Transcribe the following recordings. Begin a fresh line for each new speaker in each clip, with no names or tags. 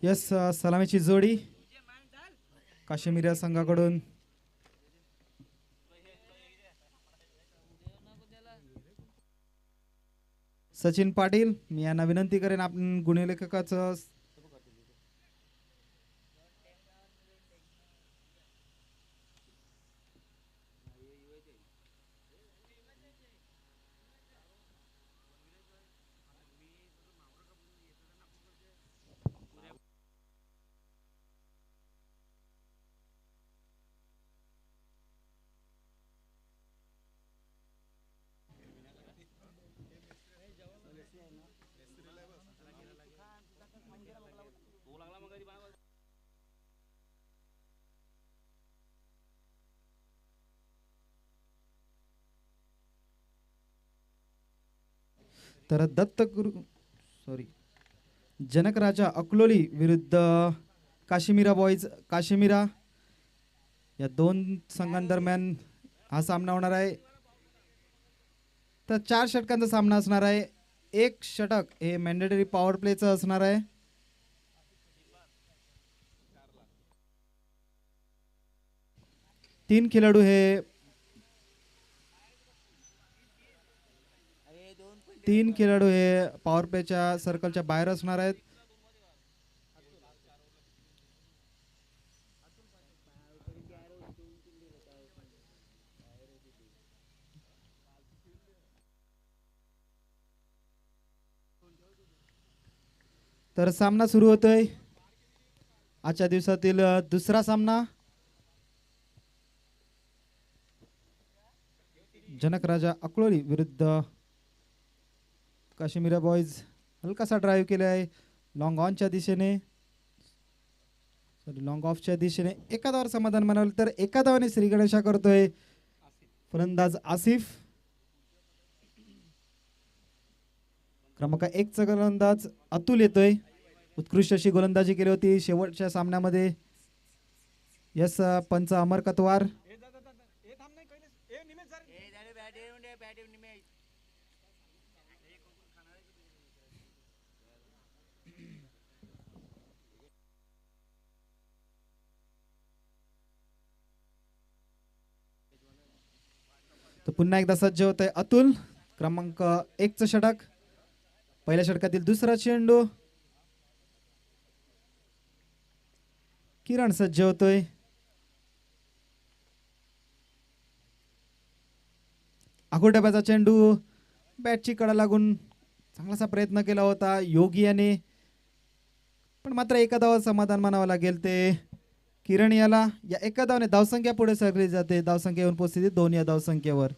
Yes सलामीची जोडी काश्मीर संघाकडून सचिन पाटील. मी यांना विनंती करेन आपण गुणलेखकाचं तर दत्तगुरु सॉरी जनक राजा अकलोली विरुद्ध काश्मीरा बॉईज काश्मीरा या दोन संघांदरम्यान हा सामना होणार आहे. तर 4 षटकांचा सामना असणार आहे. एक षटक हे मॅन्डेटरी पॉवर प्लेचं असणार आहे. तीन खेळाडू हे पॉवर प्लेच्या सर्कलच्या बाहेर असणार आहेत. तर सामना सुरू होतोय. आजच्या दिवसातील दुसरा सामना जनक राजा अकलोली विरुद्ध काश्मीरा बॉईज. हलकासा ड्राईव्ह केला आहे लॉंग ऑनच्या दिशेने लॉंग ऑफच्या दिशेने. एका धावावर समाधान म्हणाल तर एका धावाने श्री गणेशा करतोय फलंदाज आसिफ. क्रमांक 1 चा गोलंदाज अतुल येतोय. उत्कृष्ट अशी गोलंदाजी केली होती शेवटच्या सामन्यामध्ये. यस पंच अमर कतवार. तर पुन्हा एकदा सज्ज होत आहे अतुल. क्रमांक 1 चं षटक. पहिल्या षटकातील दुसरा चेंडू. किरण सज्ज होतोय. आखोटप्याचा चेंडू बॅटची कडा लागून चांगलासा प्रयत्न केला होता योगी याने, पण मात्र एका धावावर समाधान मानावं लागेल ते किरण याला. या एका धावाने धावसंख्या पुढे सरकली जाते. धावसंख्या येऊन पोहोचली 2 या धावसंख्येवर.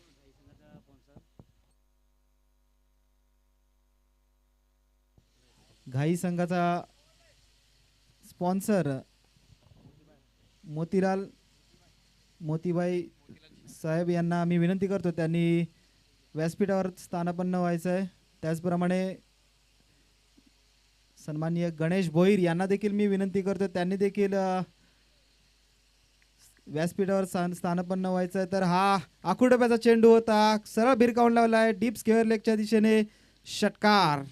घाई संघाचा स्पॉन्सर मोतीबाई साहेब यांना आम्ही विनंती करतो त्यांनी व्यासपीठावर स्थानापन्न व्हायचं आहे. त्याचप्रमाणे सन्माननीय गणेश भोईर यांना देखील मी विनंती करतो त्यांनी देखील व्यासपीठावर स्थानापन्न व्हायचं आहे. तर हा आखुडब्याचा चेंडू होता सरळ भिरकावून लावला आहे डीप स्क्वेअर लेगच्या दिशेने. षटकार.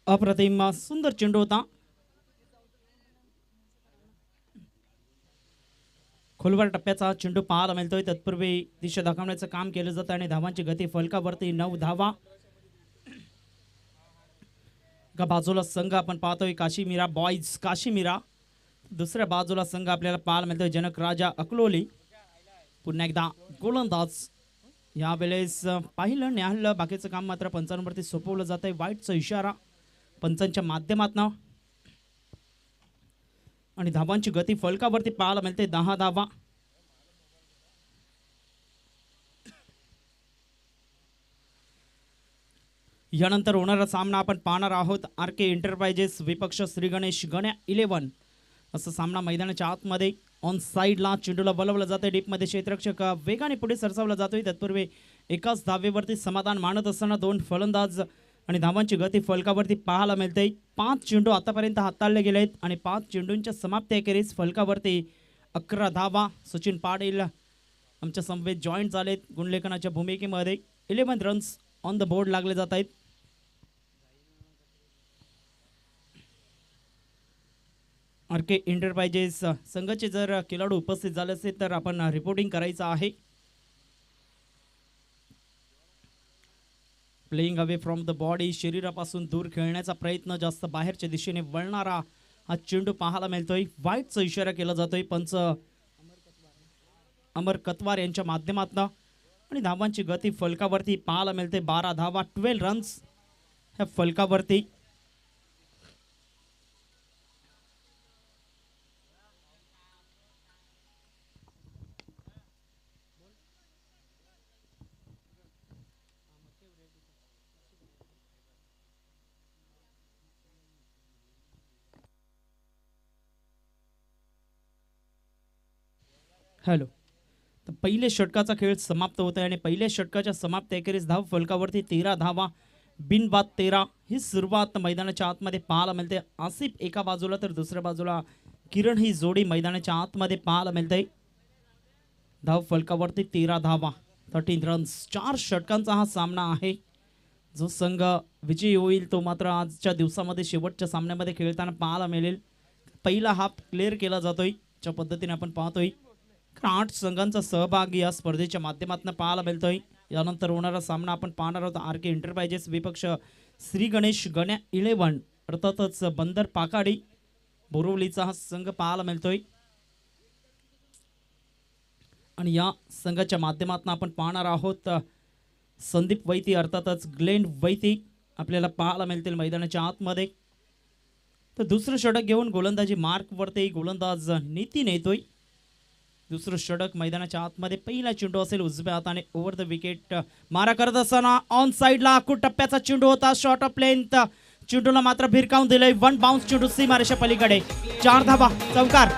अप्रतिम सुंदर चेंडू होता. खोलवर टप्प्याचा चेंडू पाहायला मिळतोय. तत्पूर्वी दिशा दाखवण्याचं काम केलं जातं आणि धावांची गती फलकावरती 9 धावा. एका बाजूला संघ आपण पाहतोय काश्मीरा बॉईज काश्मीरा. दुसऱ्या बाजूला संघ आपल्याला पाहायला मिळतोय जनक राजा अकलोली. पुन्हा एकदा गोलंदाज. यावेळेस पाहिलं न्याहलं बाकीचं काम मात्र पंचांवरती सोपवलं जात आहे. वाईटचा इशारा पंचांच्या माध्यमातून आणि धावांची गती फलकावरती पाहायला मिळते 10 धावा. यानंतर होणारा सामना आपण पाहणार आहोत आर के एंटरप्राइजेस विपक्ष श्री गणेश गण्या 11. असा सामना मैदानाच्या आतमध्ये ऑन साईडला चेंडूला बलवलं जातं, डीपमध्ये क्षेत्ररक्षक वेगाने पुढे सरसावला जातोय. तत्पूर्वी एकाच धावेवरती समाधान मानत असताना 2 फलंदाज आणि धावांची गती फलकावरती पाहायला मिळते. 5 चेंडू आतापर्यंत हाताळले गेले आहेत आणि 5 चेंडूंच्या समाप्तीअखेरीस फलकावरती 11 धावा. सचिन पाटील आमच्या समवेत जॉईंट झालेत गुणलेखनाच्या भूमिकेमध्ये. 11 रन्स ऑन द बोर्ड लागले जात आहेत. आर के एंटरप्राइजेस संघाचे जर खेळाडू उपस्थित झाले असेल तर आपण रिपोर्टिंग करायचं आहे. Playing away from the body, शरीरापासून दूर खेळण्याचा प्रयत्न, जास्त बाहेरच्या दिशेने वळणारा हा चेंडू पाहायला मिळतोय. वाईटचा इशारा केला जातोय पंच अमर कतवार यांच्या माध्यमातून आणि धावांची गती फलकावरती पाहायला मिळते. 12 धावा, 12 रन्स ह्या फलकावरती. हॅलो, तर पहिले षटकाचा खेळ समाप्त होत आहे आणि पहिल्या षटकाच्या समाप्तीअखेरीस धाव फलकावरती 13 धावा, बिनबाद 13 ही सुरुवात मैदानाच्या आतमध्ये पाहायला मिळते. आसिफ एका बाजूला तर दुसऱ्या बाजूला किरण ही जोडी मैदानाच्या आतमध्ये पाहायला मिळते. धाव फलकावरती 13 धावा, 13 रन्स. 4 षटकांचा हा सामना आहे. जो संघ विजयी होईल तो मात्र आजच्या दिवसामध्ये शेवटच्या सामन्यामध्ये खेळताना पाहायला मिळेल. पहिला हाफ क्लिअर केला जातोय ज्या पद्धतीने आपण पाहतोय. 8 संघांचा सहभाग या स्पर्धेच्या माध्यमातून पाहायला मिळतोय. यानंतर होणारा सामना आपण पाहणार आहोत आर के एंटरप्राइजेस विपक्ष श्री गणेश गण्या 11. अर्थातच बंदर पाकाडी बोरिवलीचा हा संघ पाहायला मिळतोय आणि या संघाच्या माध्यमातून आपण पाहणार आहोत संदीप वैती अर्थातच ग्लेन वैती आपल्याला पाहायला मिळतील मैदानाच्या आतमध्ये. तर दुसरं षटक घेऊन गोलंदाजी मार्कवरती गोलंदाज नितीन येतोय. दुसरं षटक मैदानाच्या आतमध्ये. पहिला चेंडू असेल उजव्या हाताने ओव्हर द विकेट मारा करत असताना ऑन साईडला आखूड टप्प्याचा चेंडू होता. शॉर्ट ऑफ लेंथ चेंडूला मात्र भिरकावून दिलंय. 1 बाउन्स चेंडू सीमारेषा पलीकडे. 4 धावा, चौकार.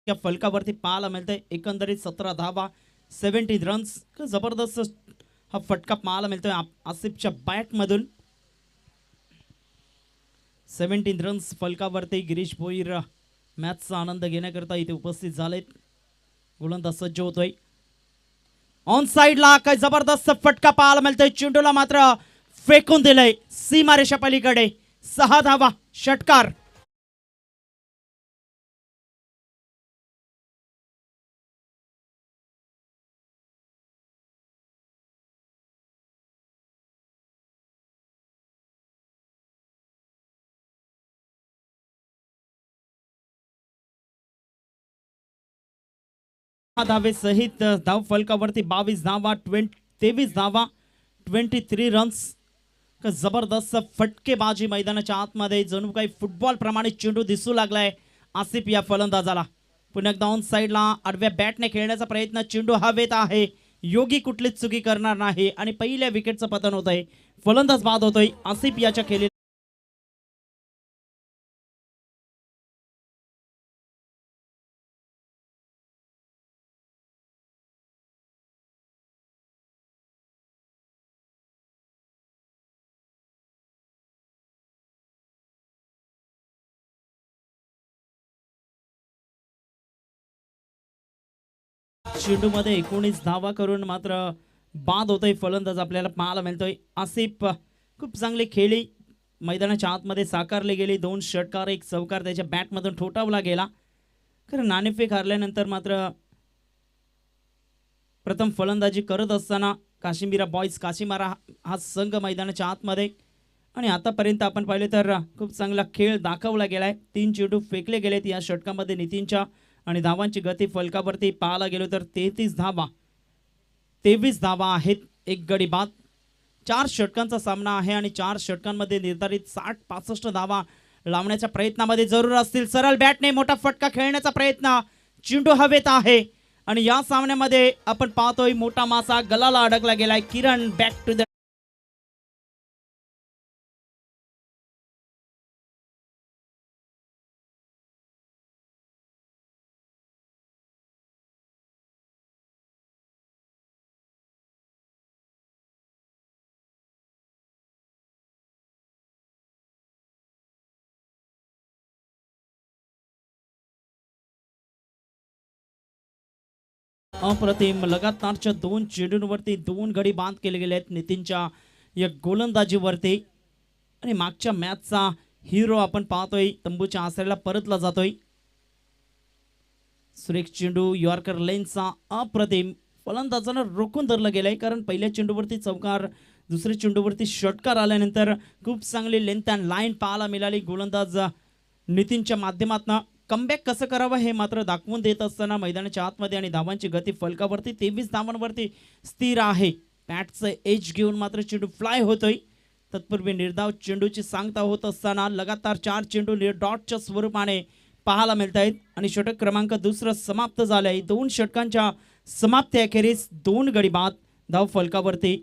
या फलकावरती पाहायला मिळतंय. एकंदरीत 17 धावा, 70 रन्स. जबरदस्त हा फटका पाहायला मिळतोय आसिफच्या बॅटमधून. 17 रन्स फलकावरती. गिरीश भोईर मॅचचा आनंद घेण्याकरता इथे उपस्थित झालेत. गोलंदाज सज्ज होतोय. ऑन साईडला काय जबरदस्त फटका पाहायला मिळतोय. चेंडूला मात्र फेकून दिलंय सीमारेषा पलीकडे. 6 धावा, षटकार. धावे सहित धाव फलकावरती 22 धावा, 23 धावा, 23 रन्स. जबरदस्त फटकेबाजी मैदानाच्या आतमध्ये. जणू काही फुटबॉल प्रमाणे चेंडू दिसू लागलाय आसिफ या फलंदाजाला. पुन्हा एकदा ऑन साईडला आडव्या बॅटने खेळण्याचा प्रयत्न. चेंडू हवेत आहे. योगी कुठलीच चुकी करणार नाही आणि पहिल्या विकेटचं पतन होत आहे. फलंदाज बाद होतोय आसिफ याच्या खेळी. चेंडूमध्ये 19 धावा करून मात्र बाद होतोय फलंदाज आपल्याला पाहायला मिळतोय. आसिफ खूप चांगली खेळी मैदानाच्या आतमध्ये साकारली गेली. 2 षटकार 1 चौकार त्याच्या बॅटमधून ठोठावला गेला. खरं नाणेफेक हारल्यानंतर मात्र प्रथम फलंदाजी करत असताना काश्मीरा बॉयज काशीमारा हा संघ मैदानाच्या आतमध्ये आणि आतापर्यंत आपण पाहिले तर खूप चांगला खेळ दाखवला गेलाय. 3 चेंडू फेकले गेलेत या षटकामध्ये नितीनच्या आणि धावांची गती फलकावरती पाहायला गेलो तर 33 धावा 23 धावा आहेत, एक गडी बाद. 4 षटकांचा सामना आहे आणि 4 षटकांमध्ये निर्धारित 60-65 धावा लावण्याच्या प्रयत्नामध्ये जरूर असतील. सरळ बॅटने मोठा फटका खेळण्याचा प्रयत्न, चेंडू हवेत आहे आणि या सामन्यामध्ये आपण पाहतोय मोठा मासा गलाला अडकला गेलाय. किरण बॅक टू द अप्रतिम. लगातारच्या 2 चेंडूंवरती 2 गडी बाद केले गेले आहेत नितीनच्या या गोलंदाजीवरती आणि मागच्या मॅचचा हिरो आपण पाहतोय तंबूच्या आसऱ्याला परतला जातोय. सुरेख चेंडू यॉर्कर लेनचा अप्रतिम. फलंदाजानं रोखून धरलं गेलंय कारण पहिल्या चेंडूवरती चौकार, दुसऱ्या चेंडूवरती षटकार आल्यानंतर खूप चांगली लेंथ अँड लाईन पाहायला मिळाली. गोलंदाज नितीनच्या माध्यमातून कमबॅक कसं करावं हे मात्र दाखवून देत असताना मैदानाच्या आतमध्ये आणि धावांची गती फलकावरती 23 धावांवरती स्थिर आहे. बॅटचं एज घेऊन मात्र चेंडू फ्लाय होतोय. तत्पूर्वी निर्धाव चेंडूची सांगता होत असताना लगातार 4 चेंडू डॉटच्या स्वरूपाने पाहायला मिळत आहेत आणि षटक क्रमांक दुसरं समाप्त झालंय. 2 षटकांच्या समाप्तीअखेरीस 2 गडी बाद. धाव फलकावरती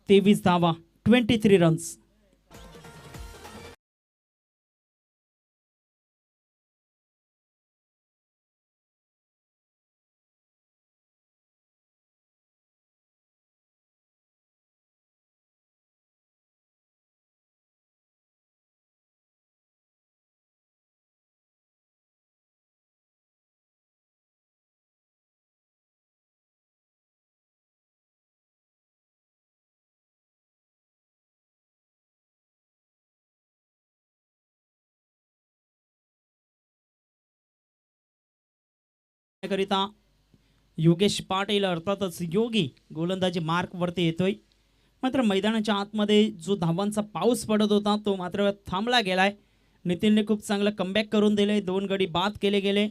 23 धावा, 23 रन्स. करिता योगेश पाटील अर्थातच योगी गोलंदाजी मार्क वरती येतोय. मात्र मैदानाच्या आतमध्ये जो धावांचा पाऊस पडत होता तो मात्र थांबला गेलाय. नितीनने खूप चांगलं कमबॅक करून दिले. 2 गडी बाद केले गेले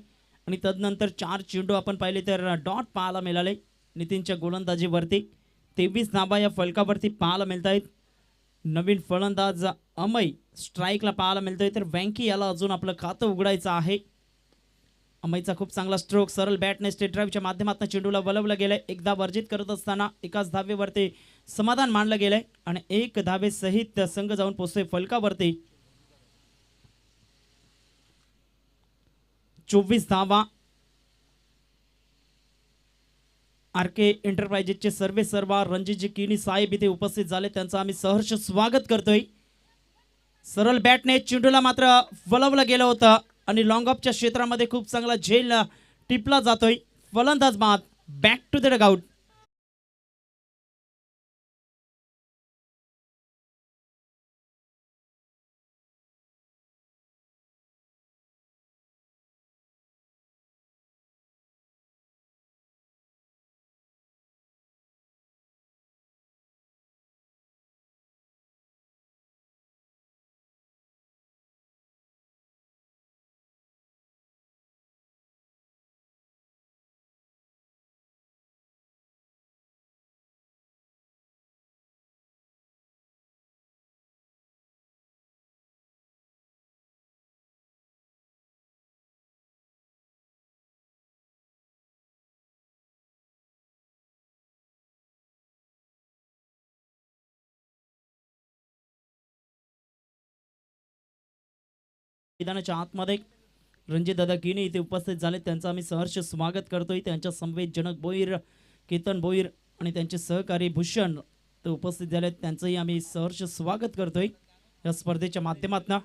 आणि तदनंतर 4 चेंडू आपण पाहिले तर डॉट पाहायला मिळाले नितीनच्या गोलंदाजीवरती. 23 धावा या फलकावरती पाहायला मिळत आहेत. नवीन फलंदाज अमय स्ट्राईकला पाहायला मिळतोय तर वँकी याला अजून आपलं खातं उघडायचं आहे. अमयचा खूप चांगला स्ट्रोक सरळ बॅटने स्टेट ड्राईव्हच्या माध्यमातून चेंडूला वलवलं गेलंय. एकदा वर्जित करत असताना एकाच धावेवरती समाधान मानलं गेलंय आणि 1 धावेसहित संघ जाऊन पोहोचतोय फलकावरती. 24 धावा. आर के एंटरप्राइजेसचे सर्वे सर्वा रणजितजी किनी साहेब इथे उपस्थित झाले, त्यांचं आम्ही सहर्ष स्वागत करतोय. सरळ बॅटने चेंडूला मात्र वलवलं गेलं होतं आणि लॉंग ऑफच्या क्षेत्रामध्ये खूप चांगला झेल टिपला जातोय. फलंदाज बाद. Back to the dugout. मैदानाच्या आतमध्ये रणजित दादा किनी इथे उपस्थित झाले, त्यांचं आम्ही सहर्ष स्वागत करतोय. त्यांच्या समवेत जनक भोईर, केतन भोईर आणि त्यांचे सहकारी भूषण ते उपस्थित झाले, त्यांचंही आम्ही सहर्ष स्वागत करतोय या स्पर्धेच्या माध्यमातून.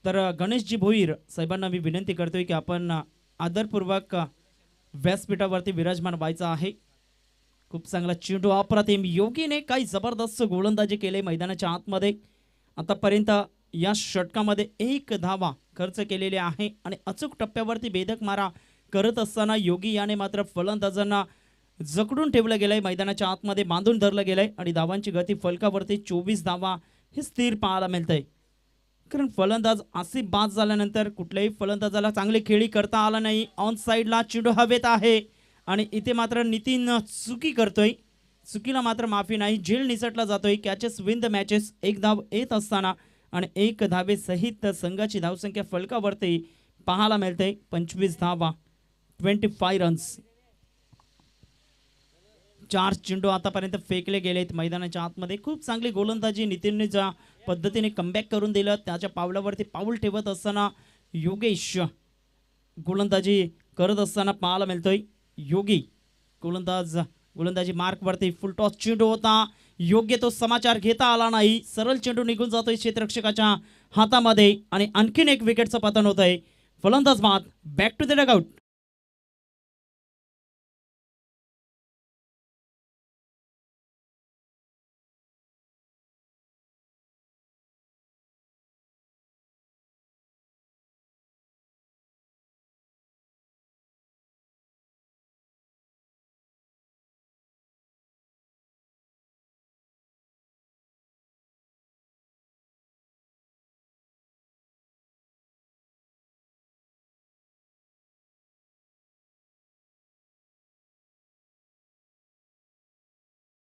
तर गणेशजी भोईर साहेबांना मी विनंती करतोय की आपण आदरपूर्वक व्यासपीठावरती विराजमान व्हायचं आहे. खूप चांगला चेंडू अप्रतिम. योगीने काही जबरदस्त गोलंदाजी केले मैदानाच्या आतमध्ये. आतापर्यंत या षटकामध्ये 1 धावा खर्च केलेली आहे आणि अचूक टप्प्यावरती भेदक मारा करत असताना योगी याने मात्र फलंदाजांना जकडून ठेवलं गेलंय, मैदानाच्या आतमध्ये बांधून धरलं गेलंय आणि धावांची गती फलकावरती 24 धावा हे स्थिर पाहायला मिळतंय. कारण फलंदाज आसिफ बाद झाल्यानंतर कुठल्याही फलंदाजाला चांगली खेळी करता आला नाही. ऑन साईडला चेंडू हवेत आहे आणि इथे मात्र नितीन चुकी करतोय. चुकीला मात्र माफी नाही. झेल निसटला जातोय. Catches win the matches. एक धाव येत असताना आणि एक धावेसहित संघाची धावसंख्या फलकावरती पाहायला मिळते. 25 धावा, 25 रन्स. 4 चेंडू आतापर्यंत फेकले गेलेत मैदानाच्या आतमध्ये. खूप चांगली गोलंदाजी नितीनने ज्या पद्धतीने कमबॅक करून दिलं त्याच्या पावलावरती पाऊल ठेवत असताना योगेश गोलंदाजी करत असताना पाहायला मिळतोय. योगी गोलंदाजी मार्कवरती फुल टॉस चेंडू होता. योग्य तो समाचार घेता आला नाही. सरळ चेंडू निघून जातोय क्षेत्ररक्षकाच्या हातामध्ये आणि आणखीन एक विकेटचं पतन होत आहे. फलंदाज बाद. Back to the dugout.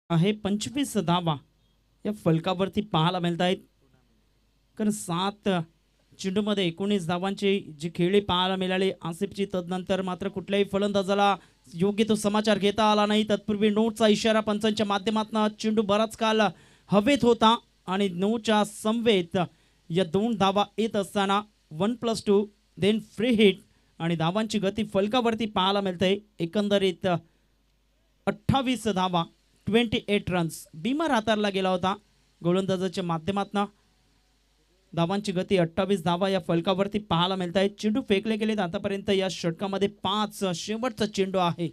आहे 25 धावा या फलकावरती पाहायला मिळत आहेत. कारण 7 चेंडूमध्ये 19 धावांची जी खेळी पाहायला मिळाली आसिफची. तदनंतर मात्र कुठल्याही फलंदाजाला योग्य तो समाचार घेता आला नाही. तत्पूर्वी नोटचा इशारा पंचांच्या माध्यमातून चेंडू बराच काल हवेत होता आणि नोच्या समवेत या 2 धावा येत असताना 1+2 देन फ्री हिट आणि धावांची गती फलकावरती पाहायला मिळते. एकंदरीत 28 धावा, 28 रन्स. बीमर हाताळला गेला होता गोलंदाजाच्या माध्यमातून. धावांची गती 28 धावा या फलकावरती पाहायला मिळत आहेत. चेंडू फेकले गेलेत आतापर्यंत या षटकामध्ये 5. शेवटचा चेंडू आहे.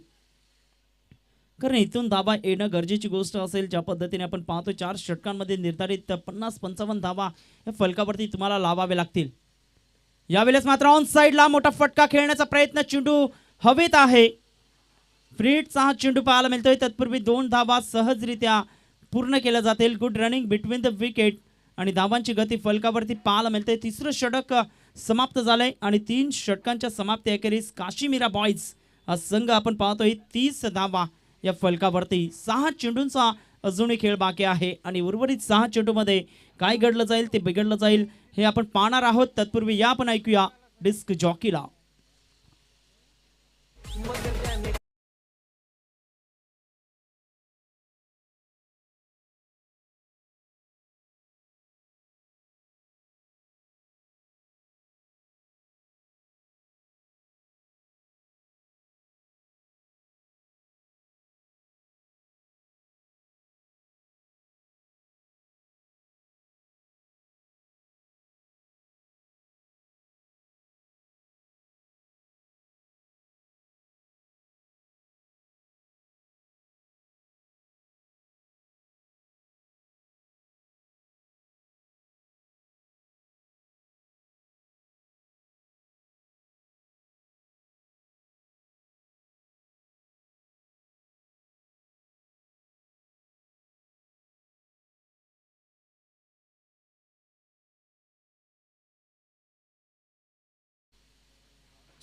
कारण इथून धावा येणं गरजेची गोष्ट असेल. ज्या पद्धतीने आपण पाहतो 4 षटकांमध्ये निर्धारित 50-55 धावा या फलकावरती तुम्हाला लावावे लागतील. यावेळेस मात्र ऑन साईडला मोठा फटका खेळण्याचा प्रयत्न. चेंडू हवेत आहे. फ्रीटचा हा चेंडू पाहायला मिळतोय. तत्पूर्वी 2 धावा सहजरित्या पूर्ण केल्या जातील. Good running between the wicket आणि धावांची गती फलकावरती पाहायला मिळते. 3रं षटक समाप्त झालंय आणि 3 षटकांच्या समाप्ती अखेरीस काशीमीरा बॉयज हा संघ आपण पाहतोय 30 धावा या फलकावरती. 6 चेंडूंचा अजूनही खेळ बाकी आहे आणि उर्वरित 6 चेंडूमध्ये काय घडलं जाईल ते बिघडलं जाईल हे आपण पाहणार आहोत. तत्पूर्वी या आपण ऐकूया डिस्क जॉकीला.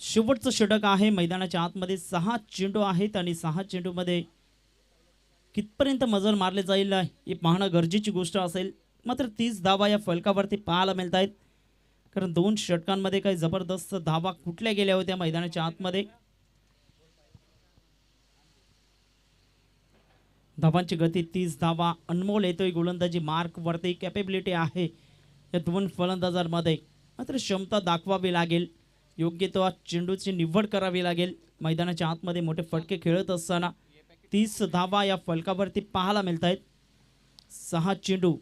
शेवटचं षटक आहे मैदानाच्या आतमध्ये. 6 चेंडू आहेत आणि 6 चेंडूमध्ये कितपर्यंत मजल मारले जाईल हे पाहणं गरजेची गोष्ट असेल. मात्र 30 धावा या फलकावरती पाहायला मिळत आहेत. कारण 2 षटकांमध्ये काही जबरदस्त धावा कुठल्या गेल्या होत्या मैदानाच्या आतमध्ये. धावांची गती 30 धावा. अनमोल येतोय गोलंदाजी मार्कवरती. कॅपेबिलिटी आहे या 2 फलंदाजांमध्ये. मात्र क्षमता दाखवावी लागेल. योग्य तो चेंडूची निवड करावी लागेल. मैदानाच्या आतमध्ये मोठे फटके खेळत असताना 30 धावा या फलकावरती पाहायला मिळत आहेत. 6 चेंडू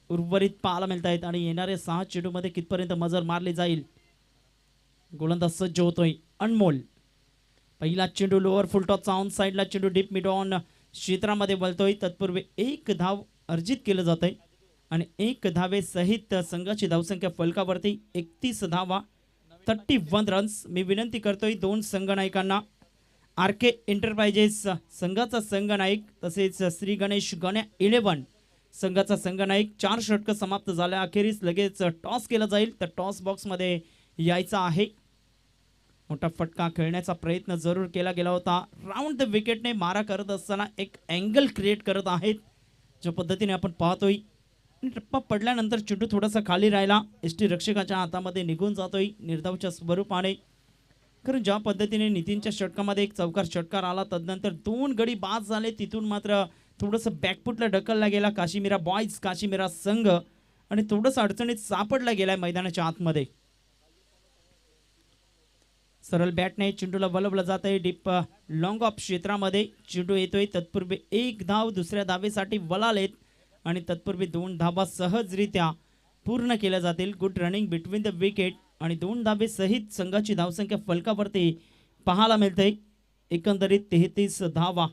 उर्वरित पाहायला मिळत आहेत आणि येणाऱ्या 6 चेंडूमध्ये कितपर्यंत मजल मारली जाईल. गोलंदाज सज्ज होतोय अनमोल. पहिला चेंडू लोअर फुलटॉसचा ऑन साईडला चेंडू डीप मिड ऑन क्षेत्रामध्ये वळतोय. तत्पूर्वी 1 धाव अर्जित केलं जातंय आणि 1 धावेसहित संघाची धावसंख्या फलकावरती 31 धावा, 31 रन्स. मी विनंती करतोय 2 संघनायकांना, RK एंटरप्राइजेस संघाचा संघनायक तसेच श्री गणेश गण्या 11 संघाचा संघनायक. 4 षटकं समाप्त झाल्या. अखेरीस लगेच टॉस केला जाईल. तर टॉस बॉक्समध्ये यायचा आहे. मोठा फटका खेळण्याचा प्रयत्न जरूर केला गेला होता. राऊंड द विकेटने मारा करत असताना एक अँगल क्रिएट करत आहेत, ज्या पद्धतीने आपण पाहतोय. टप्पा पडल्यानंतर चेंडू थोडासा खाली राहिला. एसटी रक्षकाच्या हातामध्ये निघून जातोय निर्धावच्या स्वरूपाने. कारण ज्या पद्धतीने नितीनच्या षटकामध्ये एक चौकार षटकार आला, तदनंतर 2 गडी बाद झाले. तिथून मात्र थोडंसं बॅकफुटला ढकलला गेला काशीमीरा बॉयज, काशीमीरा संघ, आणि थोडंसं अडचणीत सापडला गेलाय मैदानाच्या आतमध्ये. सरळ बॅटने चेंडूला वलवलं जात आहे डीप लॉंग ऑफ क्षेत्रामध्ये. चेंडू येतोय तत्पूर्वी 1 धाव दुसऱ्या धावेसाठी वळालेत आणि तत्पूर्वी 2 धावा सहजरित्या पूर्ण केल्या जातील. Good running between the wicket आणि 2 धावे सहित संघाची धावसंख्या फलकावरती पाहायला मिळते. एकंदरीत 33 धावा.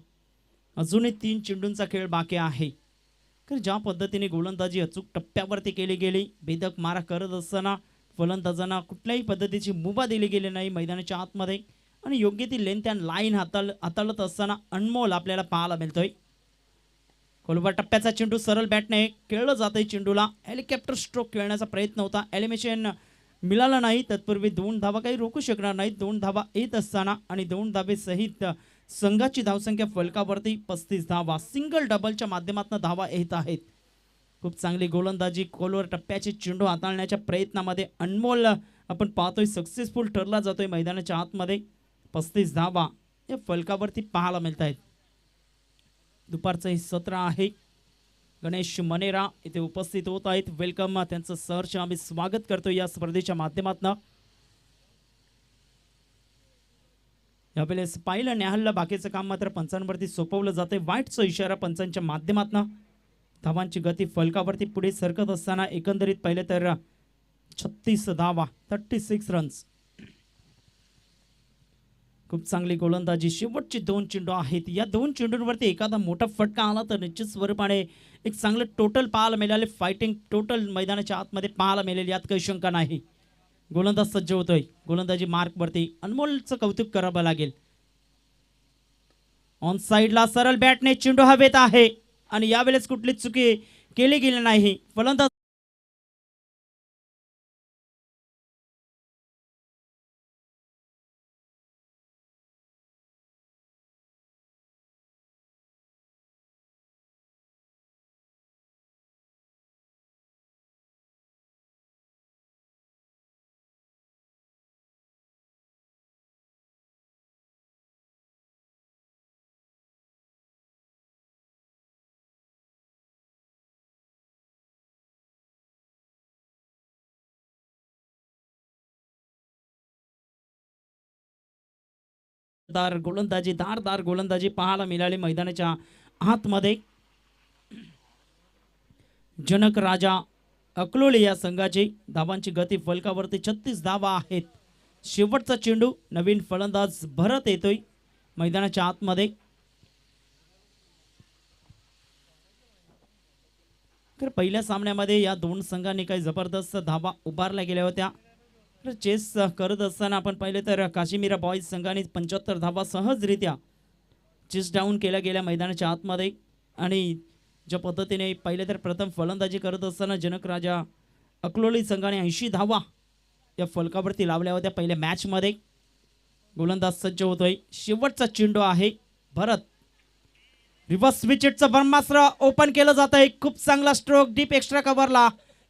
अजूनही 3 चेंडूंचा खेळ बाकी आहे. तर ज्या पद्धतीने गोलंदाजी अचूक टप्प्यावरती केली गेली, भेदक मारा करत असताना फलंदाजांना कुठल्याही पद्धतीची मुभा दिली गेली नाही मैदानाच्या आतमध्ये, आणि योग्य ती लेंथ अँड लाईन हाताळत असताना अनमोल आपल्याला पाहायला मिळतोय. खोलवर टप्प्याचा चेंडू सरळ बॅटने खेळलं जातंय. चेंडूला हेलिकॉप्टर स्ट्रोक खेळण्याचा प्रयत्न होता, एलिमिनेशन मिळाला नाही. तत्पूर्वी 2 धावा काही रोखू शकणार नाहीत. 2 धावा येत असताना आणि 2 धावे सहित संघाची धावसंख्या फलकावरती 35 धावा. सिंगल डबलच्या माध्यमातून धावा येत आहेत. खूप चांगली गोलंदाजी. खोलवर टप्प्याचे चेंडू हाताळण्याच्या प्रयत्नामध्ये अनमोल आपण पाहतोय सक्सेसफुल ठरला जातोय मैदानाच्या आतमध्ये. 35 धावा या फलकावरती पाहायला मिळत आहेत. दुपारचं हे सत्र आहे. गणेश मनेरा इथे उपस्थित होत आहेत. वेलकम, त्यांचं सहर्ष आम्ही स्वागत करतो या स्पर्धेच्या माध्यमातून. यावेळेस पाहिलं न्याहल्लं बाकीचं काम मात्र पंचांवरती सोपवलं जाते. वाईटचा इशारा पंचांच्या माध्यमातून. धावांची गती फलकावरती पुढे सरकत असताना एकंदरीत पाहिलं तर 36 धावा, 36 रन्स. खूप चांगली गोलंदाजी. शेवटचे 2 चेंडू आहेत. या 2 चेंडूंवरती एखादा मोठा फटका आला तर निश्चित स्वरूपाने एक चांगलं टोटल पाहायला मिळाले. फायटिंग टोटल मैदानाच्या आतमध्ये पाहायला मिळेल, यात काही शंका नाही. गोलंदाज सज्ज होतोय. गोलंदाजी मार्कवरती अनमोलचं कौतुक करावं लागेल. ऑन साइडला सरळ बॅटने चेंडू हवेत आहे आणि यावेळेस कुठलीच चुकी केली गेली नाही. फलंदाज धारदार गोलंदाजी पाहायला मिळाली मैदानाच्या आतमध्ये. जनक राजा अकलोले या संघाची धावांची गती फलकावरती 36 धावा आहेत. शेवटचा चेंडू नवीन फलंदाज भरत येतोय मैदानाच्या आतमध्ये. तर पहिल्या सामन्यामध्ये या 2 संघांनी काही जबरदस्त धावा उभारल्या गेल्या होत्या. तर चेस करत असताना आपण पाहिले तर काश्मीरा बॉयज संघाने 75 धावा सहजरित्या चेस डाऊन केल्या गेल्या मैदानाच्या आतमध्ये. आणि ज्या पद्धतीने पाहिले तर प्रथम फलंदाजी करत असताना जनक राजा अकलोली संघाने 80 धावा या फलकावरती लावल्या होत्या पहिल्या मॅचमध्ये. गोलंदाज सज्ज होतोय. शेवटचा चेंडू आहे. भरत रिव्हर्स विकेटचं ब्रह्मास्त्र ओपन केलं जात आहे. खूप चांगला स्ट्रोक डीप एक्स्ट्रा कव्हरला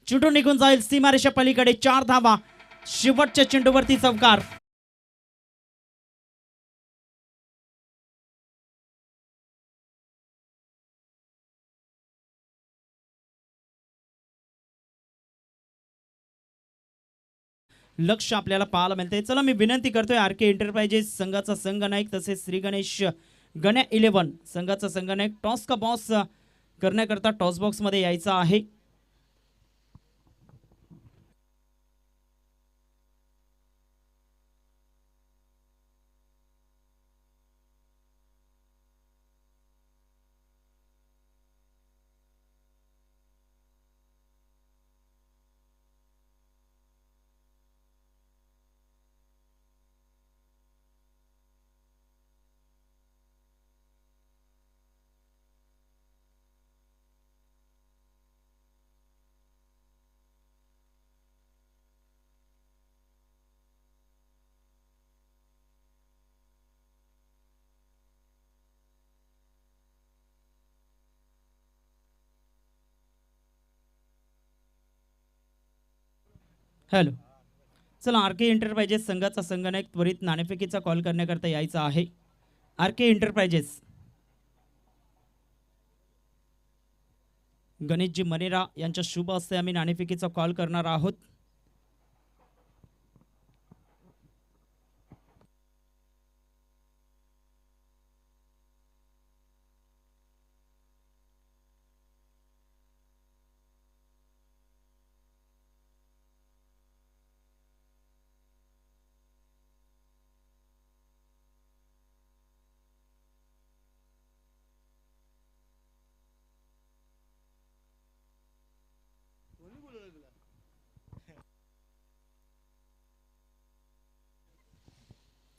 चेंडू निघून जाईल सीमारेषा पलीकडे. 4 धावा. शेवटच्या चेंडूवरती चौकार. लक्ष आपल्याला पाहायला मिळते. चला मी विनंती करतोय आर के एंटरप्राइजेस संघाचा संघनायक तसेच श्री गणेश गण्या 11 संघाचा संघनायक टॉस का बॉस करण्याकरता टॉस बॉक्स मध्ये यायचा आहे. हॅलो. चला, आर के एंटरप्राइजेस संघाचा संगणक त्वरित नाणेफेकीचा कॉल करण्याकरता यायचा आहे. आर के एंटरप्राइजेस, गणेशजी मनेरा यांच्या शुभ हस्ते आम्ही नाणेफेकीचा कॉल करणार आहोत.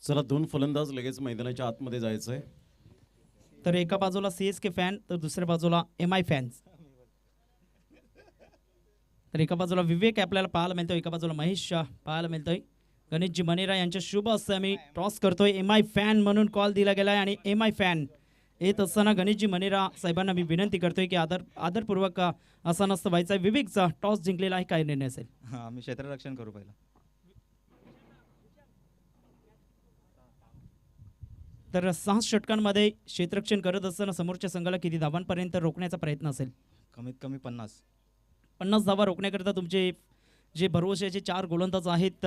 चला, दोन फलंदाज लगेच मैदानाच्या आतमध्ये जायचंय.
तर एका बाजूला CSK फॅन तर दुसऱ्या बाजूला MI फॅन्स. तर एका बाजूला विवेक आपल्याला पाहायला मिळतोय, एका बाजूला महेश शाह पाहायला मिळतोय. गणेशजी मनेरा यांच्या शुभ हस्ते आम्ही टॉस करतोय. MI फॅन म्हणून कॉल दिला गेलाय आणि MI फॅन येत असताना गणेशजी मनेरा साहेबांना मी विनंती करतोय की आदरपूर्वक असा नसतं व्हायचा. विवेकचा टॉस जिंकलेला आहे, काय निर्णय असेल?
हां, आम्ही क्षेत्ररक्षण करू पहिला.
तर 6 षटकांमध्ये क्षेत्ररक्षण करत असताना समोरच्या संघाला किती धावांपर्यंत रोखण्याचा प्रयत्न असेल?
कमीत कमी 50.
50 धावा रोखण्याकरता तुमचे जे भरवशाचे 4 गोलंदाज आहेत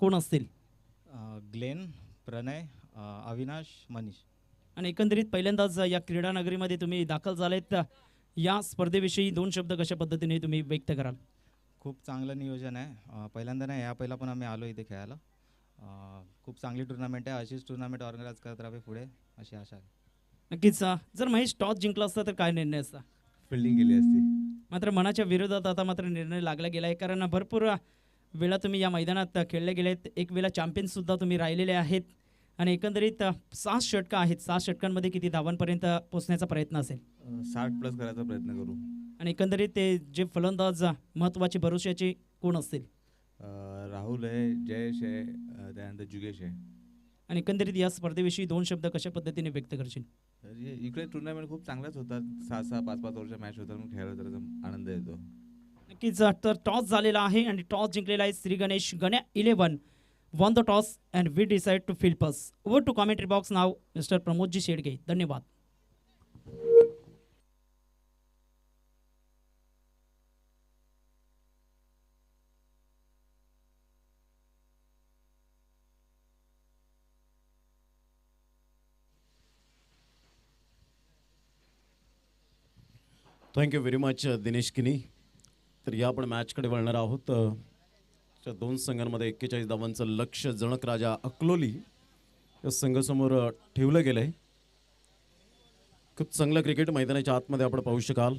कोण असतील?
ग्लेन, प्रणय, अविनाश, मनीष.
आणि एकंदरीत पहिल्यांदाच या क्रीडा नगरीमध्ये तुम्ही दाखल झालेत, या स्पर्धेविषयी 2 शब्द कशा पद्धतीने तुम्ही व्यक्त कराल?
खूप चांगलं नियोजन आहे. पहिल्यांदा नाही, पहिला पण आम्ही आलो इथे खेळायला. खूप चांगली टुर्नामेंट आहे. अशीच टुर्नामेंट ऑर्गनाईज करत राहावे पुढे, अशी आशा आहे.
नक्कीच. जर महेश टॉस जिंकला असता तर काय निर्णय असता?
फिल्डिंग केली असती.
मात्र मनाच्या विरोधात आता मात्र निर्णय लागला गेला आहे, कारण भरपूर वेळा तुम्ही या मैदानात खेळले गेलेत, एक वेळा चॅम्पियनसुद्धा तुम्ही राहिलेले आहेत आणि एकंदरीत 6 षटकं आहेत. 6 षटकांमध्ये किती धावांपर्यंत पोहोचण्याचा प्रयत्न असेल?
60+ करायचा प्रयत्न करू.
आणि एकंदरीत ते जे फलंदाज महत्त्वाचे भरोश्याचे कोण असतील?
राहुल आहे, जयेश आहे, त्यानंतर जुगेश आहे.
आणि एकंदरीत या स्पर्धेविषयी 2 शब्द कशा पद्धतीने व्यक्त करशील?
तर इकडे टुर्नामेंट खूप चांगल्याच होतात. 6-6, 5-5 ओव्हरच्या मॅच होतात, मग खेळायला तर एकदम आनंद येतो.
नक्कीच. तर टॉस झालेला आहे आणि टॉस जिंकलेला आहे श्री गणेश. गण्या 11 won the toss and we decide to field pass. Over to commentary box now, Mr. Pramodji Shedge. धन्यवाद.
थँक्यू व्हेरी मच दिनेश किनी. तर या आपण मॅचकडे वळणार आहोत. त्या 2 संघांमध्ये 41 धावांचं लक्ष जनक राजा अकलोली या संघासमोर ठेवलं गेलं आहे. खूप चांगलं क्रिकेट मैदानाच्या आतमध्ये आपण पाहू शकाल.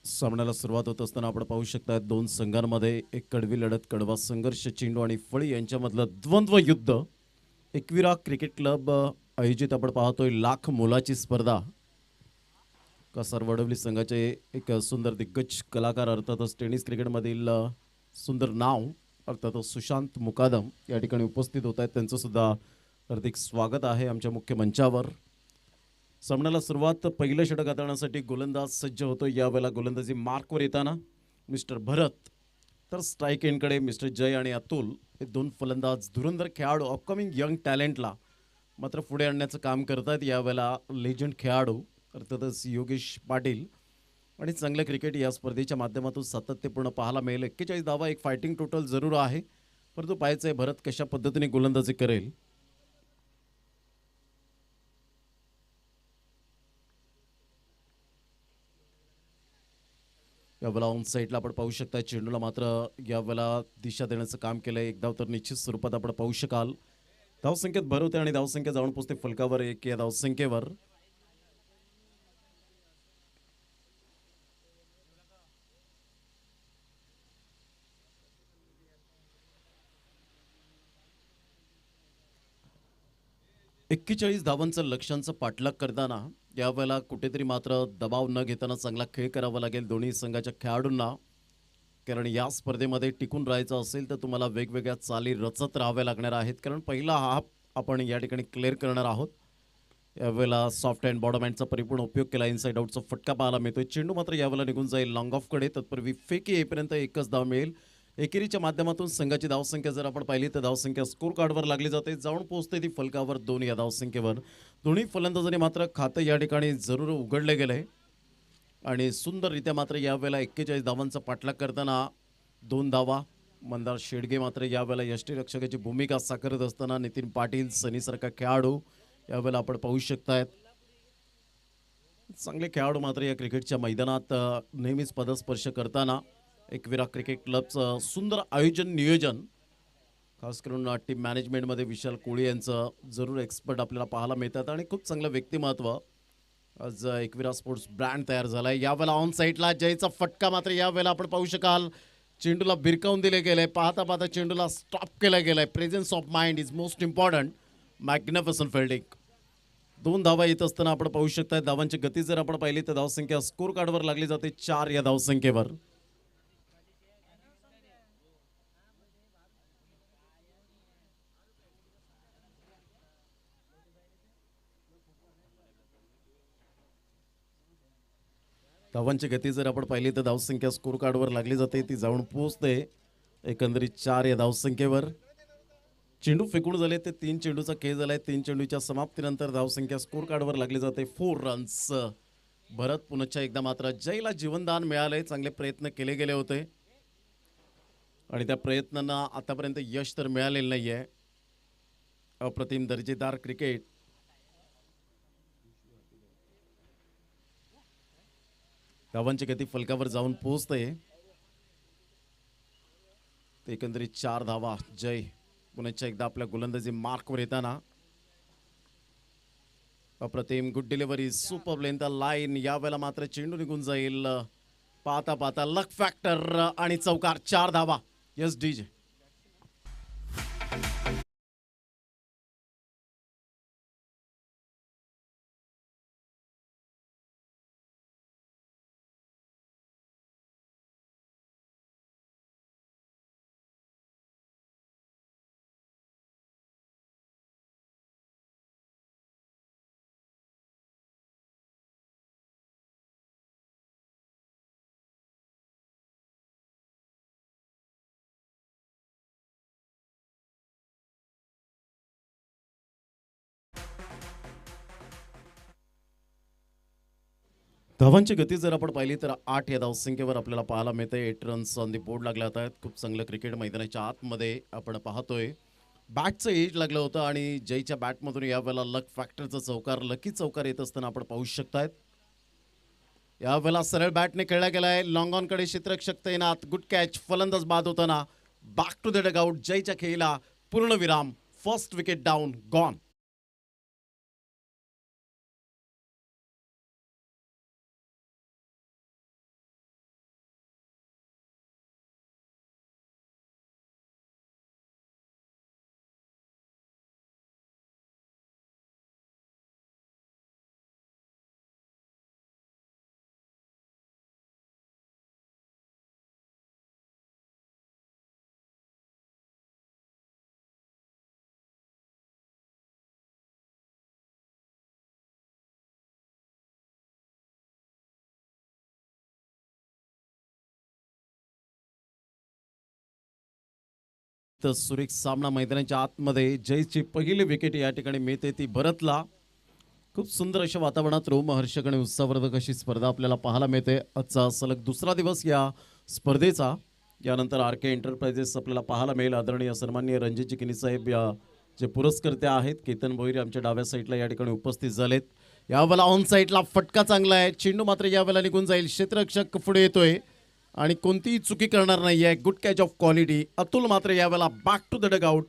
सामन्याला सुरुवात होत असताना आपण पाहू शकता 2 संघांमध्ये एक कडवी लढत, कडवा संघर्ष, चेंडू आणि फळी यांच्यामधलं द्वंद्व युद्ध. एकविरा क्रिकेट क्लब आयोजित आपण पाहतोय लाख मोलाची स्पर्धा. कासार वडवली संघाचे एक सुंदर दिग्गज कलाकार, अर्थातच टेनिस क्रिकेटमधील सुंदर नाव अर्थातच सुशांत मुकादम या ठिकाणी उपस्थित होत आहेत. त्यांचं सुद्धा हार्दिक स्वागत आहे आमच्या मुख्य मंचावर. सामन्याला सुरुवात, पहिलं षटक हाताळण्यासाठी गोलंदाज सज्ज होतो. यावेळेला गोलंदाजी मार्कवर येताना मिस्टर भरत, तर स्ट्राईक एंडकडे मिस्टर जय आणि अतुल हे 2 फलंदाज धुरंधर खेळाडू, अपकमिंग यंग टॅलेंटला मात्र पुढे आणण्याचं काम करत आहेत. यावेळेला लेजंड खेळाडू अर्थातच योगेश पाटील. आणि चांगलं क्रिकेट या स्पर्धेच्या माध्यमातून सातत्यपूर्ण पाहायला मिळेल. 41 धावा, एक फायटिंग टोटल जरूर आहे, परंतु पाहायचं आहे भरत कशा पद्धतीने गोलंदाजी करेल. यावेळेला ऑन साईडला आपण पाहू शकता चेंडूला मात्र यावेळेला दिशा देण्याचं काम केलं आहे. एक धाव तर निश्चित स्वरूपात आपण पाहू शकाल. धावसंख्येत भर होते आणि धावसंख्या जाऊन पोचते फलकावर 1 या धावसंख्येवर. एक्केचाळीस धावांचं लक्ष्यांचं पाठलाग करताना यावेळेला कुठेतरी मात्र दबाव न घेताना चांगला खेळ करावा लागेल दोन्ही संघाच्या खेळाडूंना. कारण या स्पर्धेमध्ये टिकून राहायचं असेल तर तुम्हाला वेगवेगळ्या चाली रचत राहाव्या लागणार आहेत. कारण पहिला हाफ आपण या ठिकाणी क्लिअर करणार आहोत. यावेळेला सॉफ्ट अँड बॉटम हँडचा परिपूर्ण उपयोग केला. इनसाइड आउटचा फटका पाहायला मिळतोय. चेंडू मात्र यावेळेला निघून जाईल लॉंग ऑफकडे. तत्पूर्वी फेकी येईपर्यंत एकच धाव मिळेल. एकेरीच्या माध्यमातून संघाची धावसंख्या जर आपण पाहिली तर धावसंख्या स्कोर कार्डवर लागली जाते. जाऊन पोहोचते ती फलकावर 2 या धावसंख्येवर. दोन्ही फलंदाजांनी मात्र खातं या ठिकाणी जरूर उघडले गेले आणि सुंदररित्या मात्र यावेळेला 41 धावांचा पाठलाग करताना 2 धावा. मंदार शेडगे मात्र यावेळेला यष्टीरक्षकाची भूमिका साकारत असताना नितीन पाटील सनीसारखा खेळाडू यावेळेला आपण पाहू शकतायत. चांगले खेळाडू मात्र या क्रिकेटच्या मैदानात नेहमीच पदस्पर्श करताना एकविरा क्रिकेट क्लबचं सुंदर आयोजन नियोजन खास करून टीम मॅनेजमेंटमध्ये विशाल कोळी यांचं जरूर एक्सपर्ट आपल्याला पाहायला मिळतात आणि खूप चांगलं व्यक्तिमत्व आज एकविरा स्पोर्ट्स ब्रँड तयार झाला आहे. यावेळेला ऑन साईडला जयचा फटका मात्र यावेळेला आपण पाहू शकाल. चेंडूला भिरकावून दिले गेले. पाहता पाहता चेंडूला स्टॉप केलं गेलंय. Presence of mind is most important. Magnificent fielding. 2 धावा येत असताना आपण पाहू शकता. धावांची गती जर आपण पाहिली तर धावसंख्या स्कोर कार्डवर लागली जाते 4 या धावसंख्येवर. धावांची गती जर आपण पाहिली तर धावसंख्या स्कोर कार्डवर लागली जाते. ती जाऊन पोहोचते एकंदरीत 4 या धावसंख्येवर. चेंडू फेकून झाले ते 3 चेंडूचा खेळ झालाय. 3 चेंडूच्या समाप्तीनंतर धावसंख्या स्कोर कार्डवर लागली जाते 4 रन्स. भरत पुनश्च एकदा मात्र जयला जीवनदान मिळालंय. चांगले प्रयत्न केले गेले होते आणि त्या प्रयत्नांना आतापर्यंत यश तर मिळालेलं नाहीये. अप्रतिम दर्जेदार क्रिकेट. धावांची गती फलकावर जाऊन पोहोचते. एकंदरीत 4 धावा. जय पुन्हा एकदा आपल्या गोलंदाजी मार्कवर येताना अप्रतिम good delivery. Super length line. यावेळेला मात्र चेंडू निघून जाईल. पाहता पाहता लक फॅक्टर आणि चौकार. 4 धावा. Yes DJ. धावांची गती जर आपण पाहिली तर 8 या धावसंख्येवर आपल्याला पाहायला मिळते. 8 रन्स ऑन दी बोर्ड लागले आहेत. खूप चांगलं क्रिकेट मैदानाच्या आतमध्ये आपण पाहतोय. बॅटचं एज लागलं होतं आणि जयच्या बॅटमधून यावेळेला लक फॅक्टरचा चौकार लकी चौकार येत असताना आपण पाहू शकतायत. यावेळेला सरळ बॅटने खेळला गेलाय. लॉंग ऑन कडे क्षेत्ररक्षक तैनात. Good catch. फलंदाज बाद होताना बॅक टू द डगआउट. जयच्या खेळीला पूर्ण विराम. First wicket down. गॉन. तर सुरेख सामना मैदानाच्या आतमध्ये जयची पहिली विकेट या ठिकाणी मिळते ती भरतला. खूप सुंदर अशा वातावरणात रोमहर्षक आणि उत्साहवर्धक अशी स्पर्धा आपल्याला पाहायला मिळते. आजचा सलग दुसरा दिवस या स्पर्धेचा. यानंतर आर के एंटरप्राइजेस आपल्याला पाहायला मिळेल. आदरणीय सन्माननीय रणजित किनी साहेब या जे पुरस्कर्ते आहेत केतन भोईर आमच्या डाव्या साईडला या ठिकाणी उपस्थित झालेत. यावेळेला ऑन साईडला फटका चांगला आहे. चेंडू मात्र यावेळेला निघून जाईल. क्षेत्ररक्षक पुढे येतोय आणि कोणतीही चुकी करणार नाहीये. Good catch of quality. Atul मात्र यावेळेला बॅक टू द डगआउट.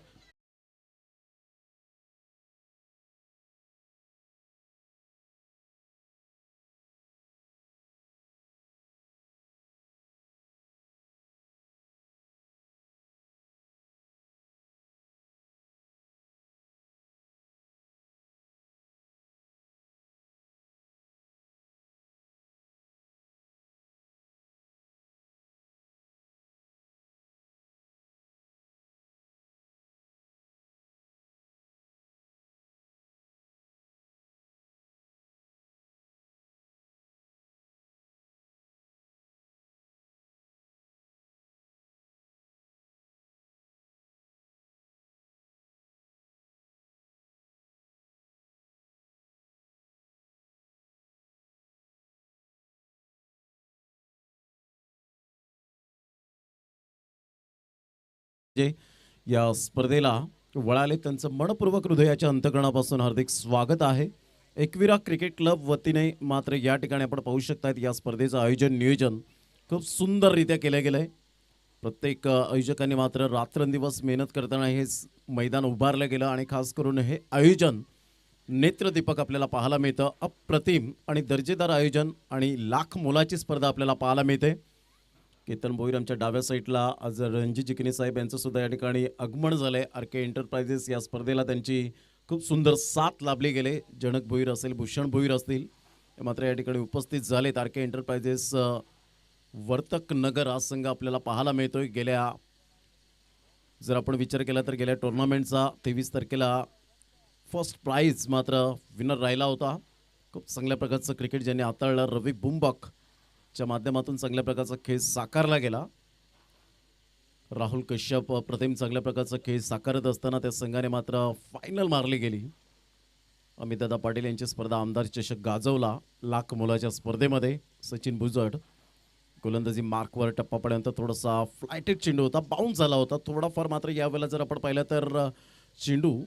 जे या स्पर्धेला वळाले त्यांचं मनपूर्वक हृदयाच्या अंतकरणापासून हार्दिक स्वागत आहे. एकविरा क्रिकेट क्लब वतीने मात्र या ठिकाणी आपण पाहू शकतात या स्पर्धेचं आयोजन नियोजन खूप सुंदररित्या केलं गेलं आहे. प्रत्येक आयोजकांनी मात्र रात्रंदिवस मेहनत करताना हे मैदान उभारलं गेलं आणि खास करून हे आयोजन नेत्रदीपक आपल्याला पाहायला मिळतं. अप्रतिम आणि दर्जेदार आयोजन आणि लाख मोलाची स्पर्धा आपल्याला पाहायला मिळते. केतन भोईर आमच्या डाव्या साईडला आज रणजित जिकणे साहेब यांचं सुद्धा या ठिकाणी आगमन झालंय. आर.के. एंटरप्राइजेस या स्पर्धेला त्यांची खूप सुंदर साथ लाभली गेले. जनक भोईर असेल, भूषण भोईर असतील, हे मात्र या ठिकाणी उपस्थित झालेत. आर.के. एंटरप्राइजेस वर्तक नगर हा संघ आपल्याला पाहायला मिळतोय. गेल्या जर आपण विचार केला तर गेल्या टुर्नामेंटचा 23 तारखेला फर्स्ट प्राइज मात्र विनर राहिला होता. खूप चांगल्या प्रकारचं क्रिकेट ज्यांनी हाताळलं, रवी बुंबक च्या माध्यमातून चांगल्या प्रकारचा खेळ साकारला गेला. राहुल कश्यप प्रथम चांगल्या प्रकारचा खेळ साकारत असताना त्या संघाने मात्र फायनल मारली गेली. अमितदादा पाटील यांची स्पर्धा आमदार चषक गाजवला लाख मोलाच्या स्पर्धेमध्ये. सचिन भुजड गोलंदाजी मार्कवर टप्पापर्यंत थोडासा फ्लायटेड चेंडू होता, बाउन्स झाला होता थोडाफार. मात्र यावेळेला जर आपण पाहिलं तर चेंडू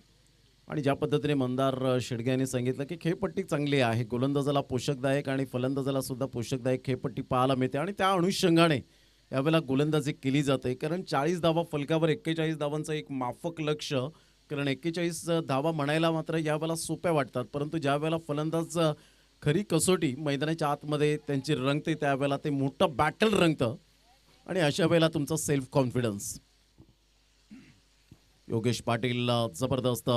आणि ज्या पद्धतीने मंदार शेडगे यांनी सांगितलं की खेळपट्टी चांगली आहे, गोलंदाजाला पोषकदायक आणि फलंदाजाला सुद्धा पोषकदायक खेळपट्टी पाहायला मिळते आणि त्या अनुषंगाने यावेळेला गोलंदाजी केली जाते. कारण 40 धावा फलकावर 41 धावांचं एक माफक लक्ष, कारण 41 धावा म्हणायला मात्र यावेळेला सोप्या वाटतात, परंतु ज्या वेळेला फलंदाज खरी कसोटी मैदानाच्या आतमध्ये त्यांची रंगते त्यावेळेला ते मोठं बॅटल रंगतं आणि अशा वेळेला तुमचा सेल्फ कॉन्फिडन्स. योगेश पाटील जबरदस्त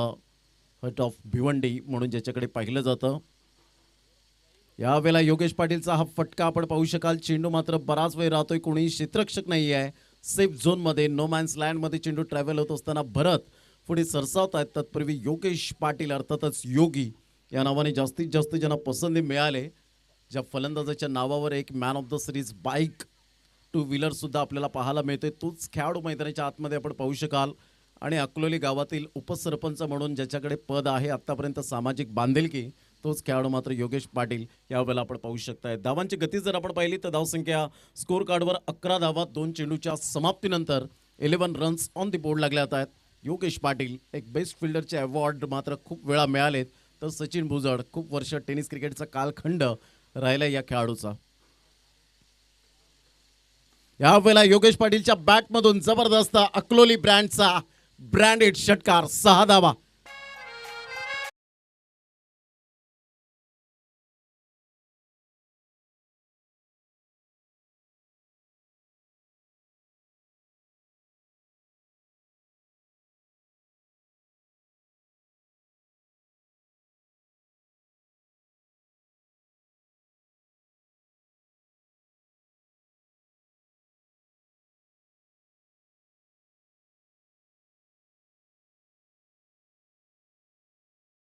हट ऑफ भिवंडी म्हणून ज्याच्याकडे पाहिलं जातं. यावेळेला योगेश पाटीलचा हा फटका आपण पाहू शकाल. चेंडू मात्र बराच वेळ राहतोय, कोणी क्षेत्ररक्षक नाही आहे. सेफ झोनमध्ये नो मॅन्स लँडमध्ये चेंडू ट्रॅव्हल होत असताना भरत पुढे सरसावत आहेत. तत्पूर्वी योगेश पाटील अर्थातच योगी या नावाने जास्तीत जास्त ज्यांना पसंती मिळाले, ज्या फलंदाजाच्या नावावर एक man of the series bike 2 wheeler सुद्धा आपल्याला पाहायला मिळतोय, तोच खेळाडू मैदानाच्या आतमध्ये आपण पाहू शकाल. आणि अकलोली गावातील उपसरपंच म्हणून ज्याच्याकडे पद आहे आत्तापर्यंत सामाजिक बांधिलकी, तोच खेळाडू मात्र योगेश पाटील यावेळेला आपण पाहू शकताय. धावांची गती जर आपण पाहिली तर धावसंख्या स्कोर कार्डवर 11 धावा 2 चेंडूच्या समाप्तीनंतर 11 रन्स ऑन दी बोर्ड लागल्या आहेत. योगेश पाटील एक बेस्ट फिल्डरचे अवॉर्ड मात्र खूप वेळा मिळालेत, तर सचिन भुजड खूप वर्ष टेनिस क्रिकेटचा कालखंड राहिला या खेळाडूचा. यावेळेला योगेश पाटीलच्या बॅटमधून जबरदस्त अकलोली ब्रँडचा ब्रँडेड षटकार, 6 धावा.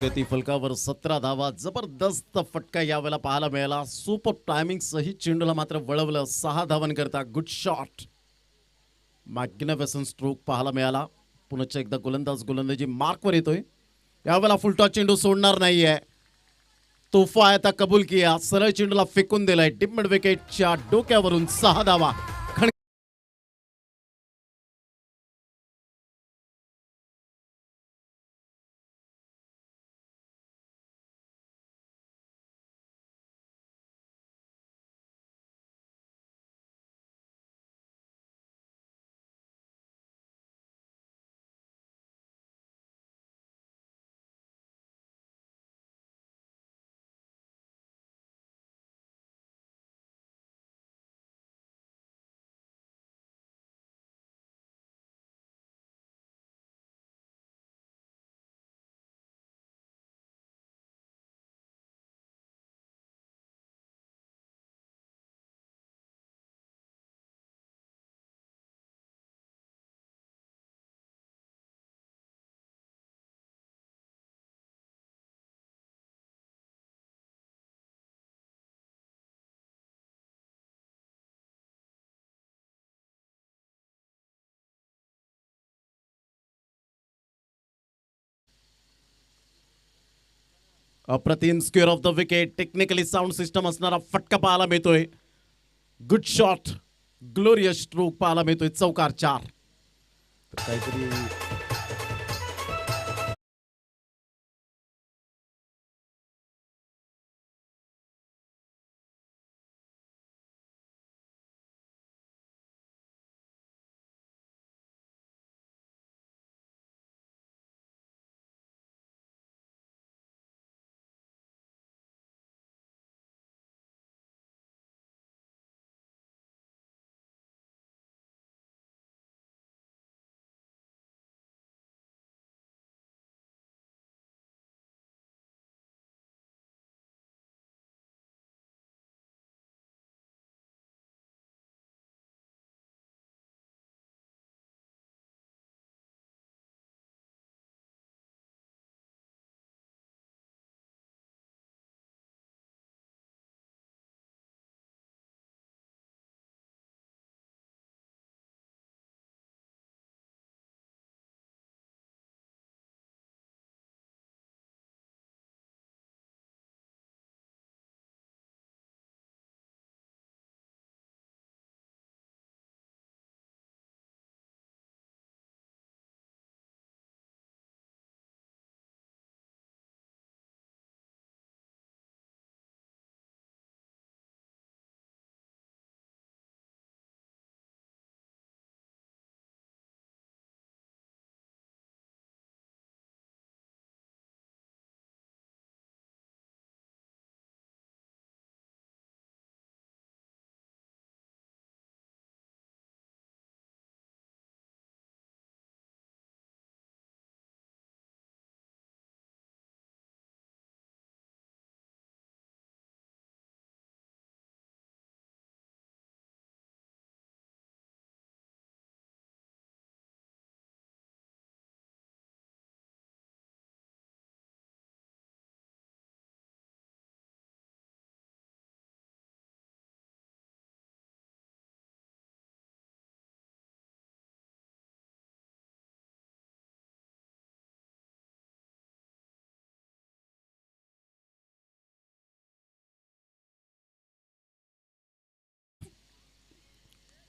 गती फलकावर 17 धावा, जबरदस्त फटका यावेळेला पाहायला मिळाला. सुपर टायमिंग सहित चेंडूला मात्र वळवलं 6 धावांकरता. गुड शॉट, मॅग्निफिसंट स्ट्रोक पाहायला मिळाला. पुन्हा एकदा गोलंदाजी मार्कवर येतोय. यावेळेला फुलटॉस चेंडू सोडणार नाहीये, तोफा आता कबूल किया, सरळ चेंडूला फेकून दिलाय डिप मिड विकेटच्या डोक्यावरून. 6 धावा. अप्रतिम square of the wicket, technically sound system असणारा फटका पाहायला मिळतोय. गुड शॉट, ग्लोरियस स्ट्रोक पाहायला मिळतोय. चौकार 4. काहीतरी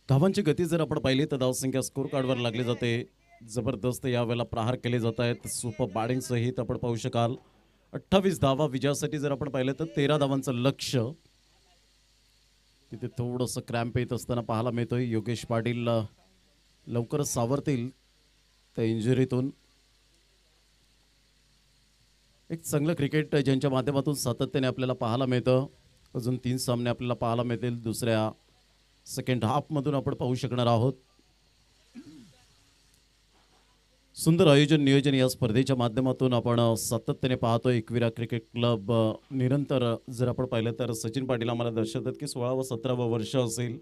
धावांची गती जर आपण पाहिली तर धावसंख्या स्कोर कार्डवर लागली जाते. जबरदस्त यावेळेला प्रहार केले जात आहेत. सुपर बॅटिंग सहित आपण पाहू शकाल 28 धावा विजयासाठी जर आपण पाहिलं तर 13 धावांचं लक्ष. तिथे थोडंसं क्रॅम्प येत असताना पाहायला मिळतोय. योगेश पाटील लवकरच सावरतील त्या इंजुरीतून. एक चांगलं क्रिकेट ज्यांच्या माध्यमातून सातत्याने आपल्याला पाहायला मिळतं. अजून 3 सामने आपल्याला पाहायला मिळतील. दुसऱ्या सेकंड हाफमधून आपण पाहू शकणार आहोत. सुंदर आयोजन नियोजन या स्पर्धेच्या माध्यमातून आपण सातत्याने पाहतोय. एकविरा क्रिकेट क्लब निरंतर जर आपण पाहिलं तर सचिन पाटील आम्हाला दर्शवतात की 16 व 17 वर्ष असेल